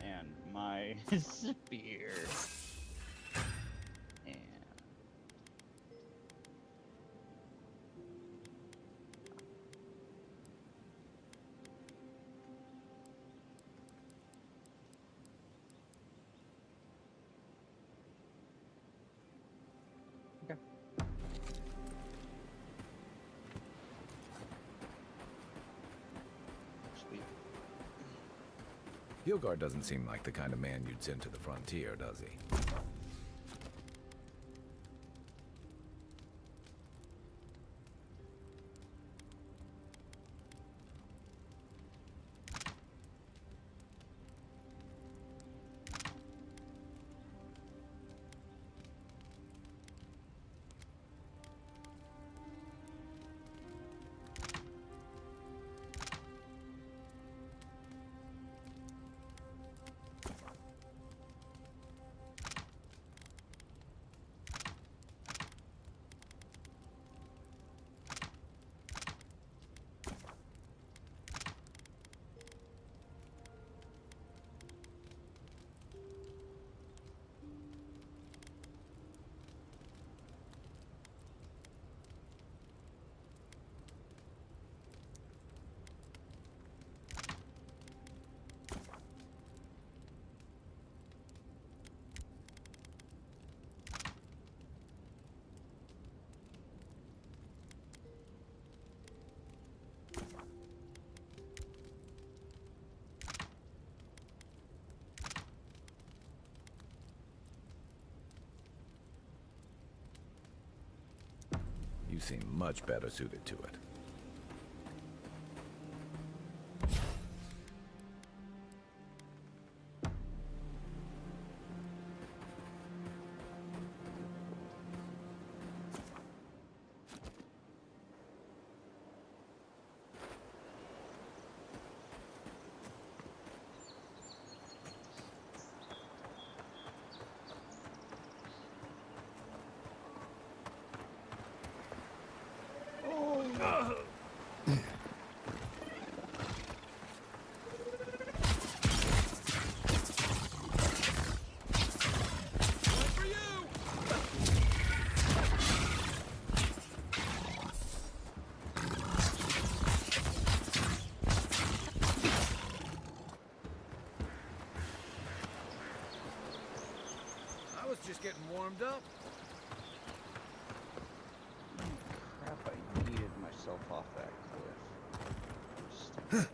and my spear and okay. Sweet. Hilgard doesn't seem like the kind of man you'd send to the frontier, does he? You seem much better suited to it. I was just getting warmed up. Crap, I needed my myself off that cliff.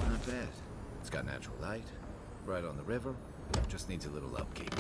Not bad. It's got natural light, right on the river. Just needs a little upkeep.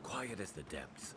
Quiet as the depths.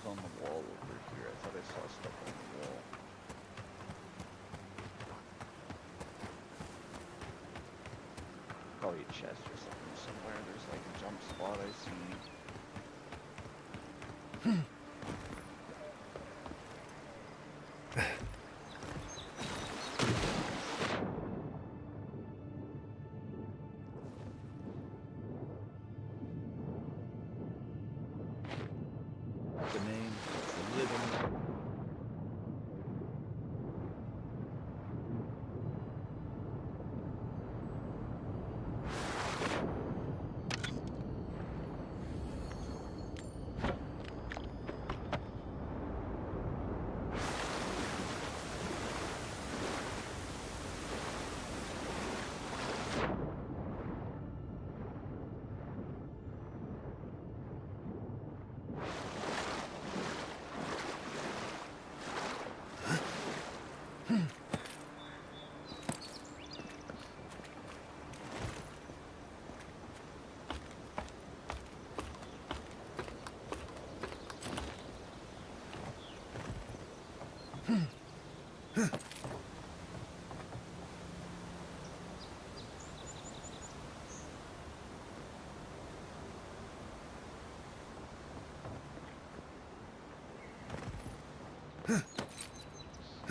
On the wall over here. I thought I saw stuff on the wall. Probably a chest or something somewhere. There's like a jump spot I see. I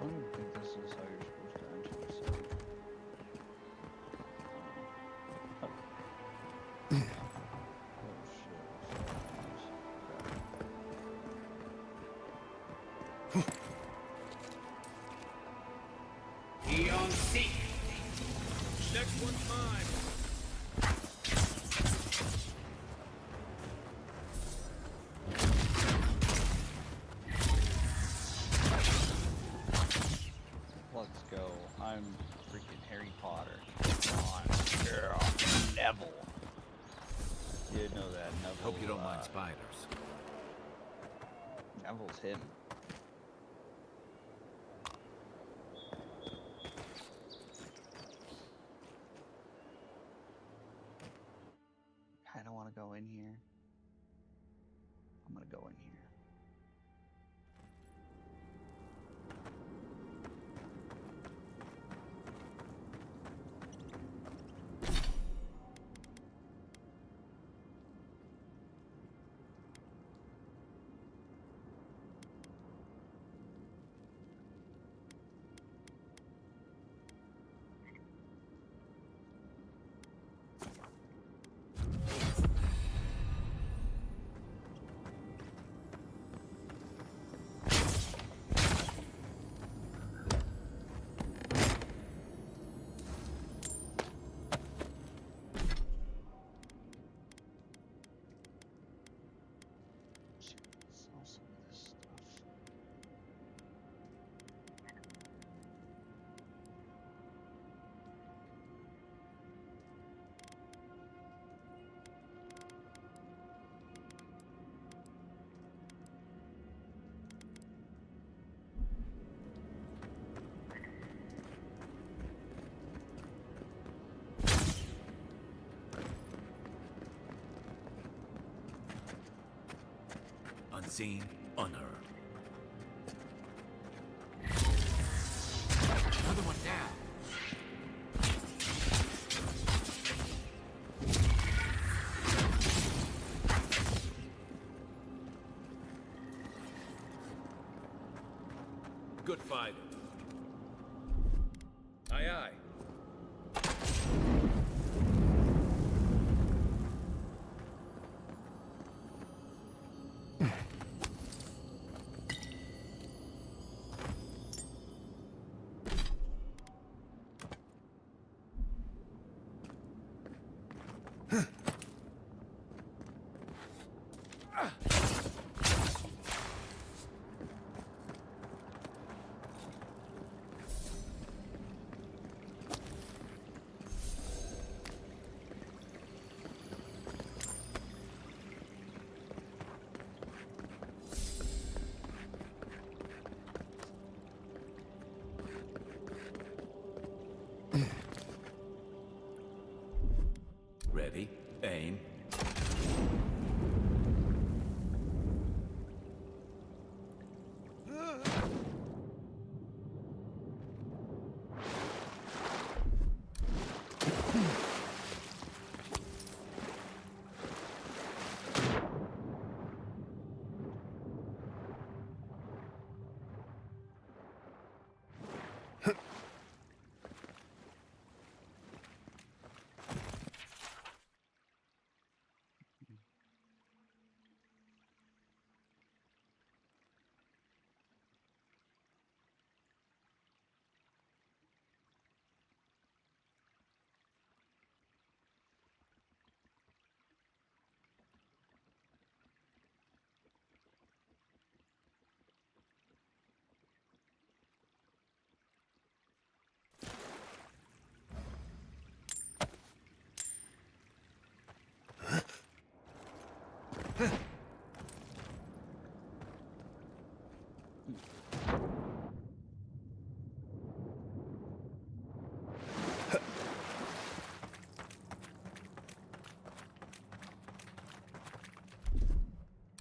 don't think this is how you're supposed to enter the city. Oh shit. Eon Seek. Next one's mine. Let's go. I'm freaking Harry Potter. Come on. Yeah. Neville. Did know that. Neville. Hope you don't mind spiders. Neville's him. I don't want to go in here. I'm gonna go in here. Sell some of this stuff. Unseen, unheard. Another one down. Good fight. Aye, aye. Aim.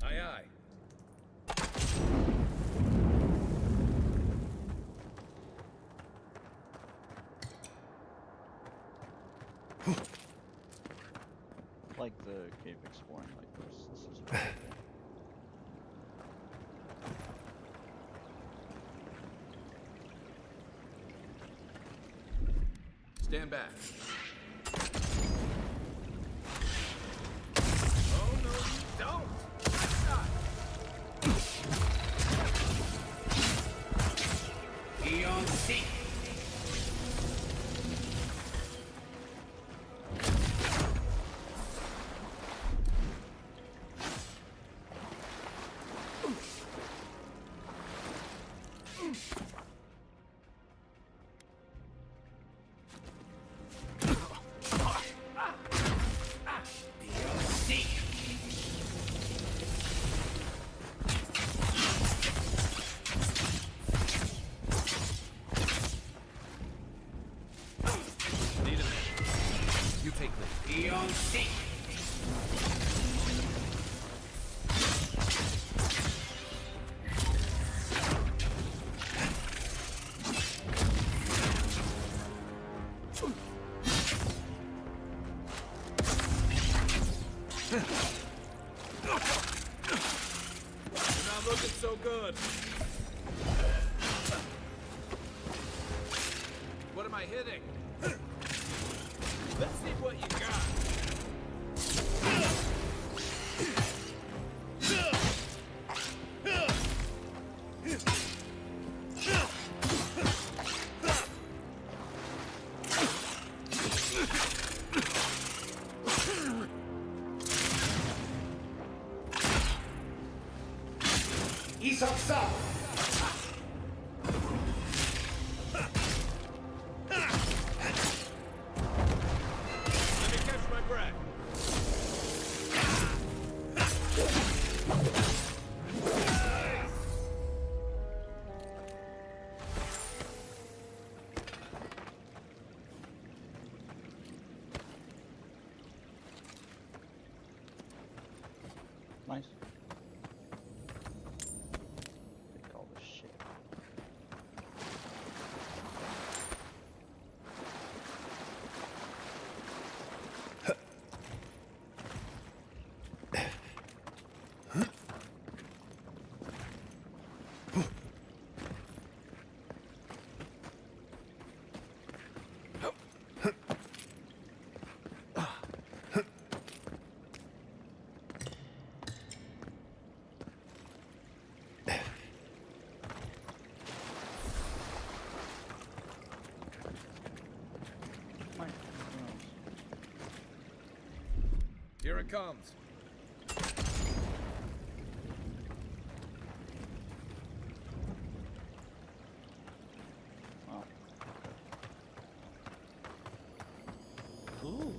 Aye, aye. Like the cave exploring like this. This is really cool. Stand back. Oh, no, you don't! Eon Seek. Need a minute. You take lead. Eon Seek. You're not looking so good. What am I hitting? Let's see what you got. Isaksa. Let me catch my breath. Nice. Take all this shit. Here it comes. Oh. Ooh.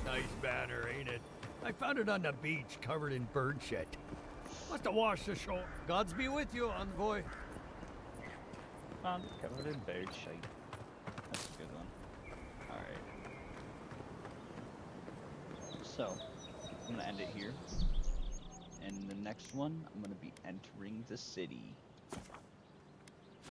Nice banner, ain't it? I found it on the beach, covered in bird shit. Must have washed ashore. Gods be with you, envoy. Covered in bird shite. That's a good one. Alright. So, I'm gonna end it here. And the next one, I'm gonna be entering the city.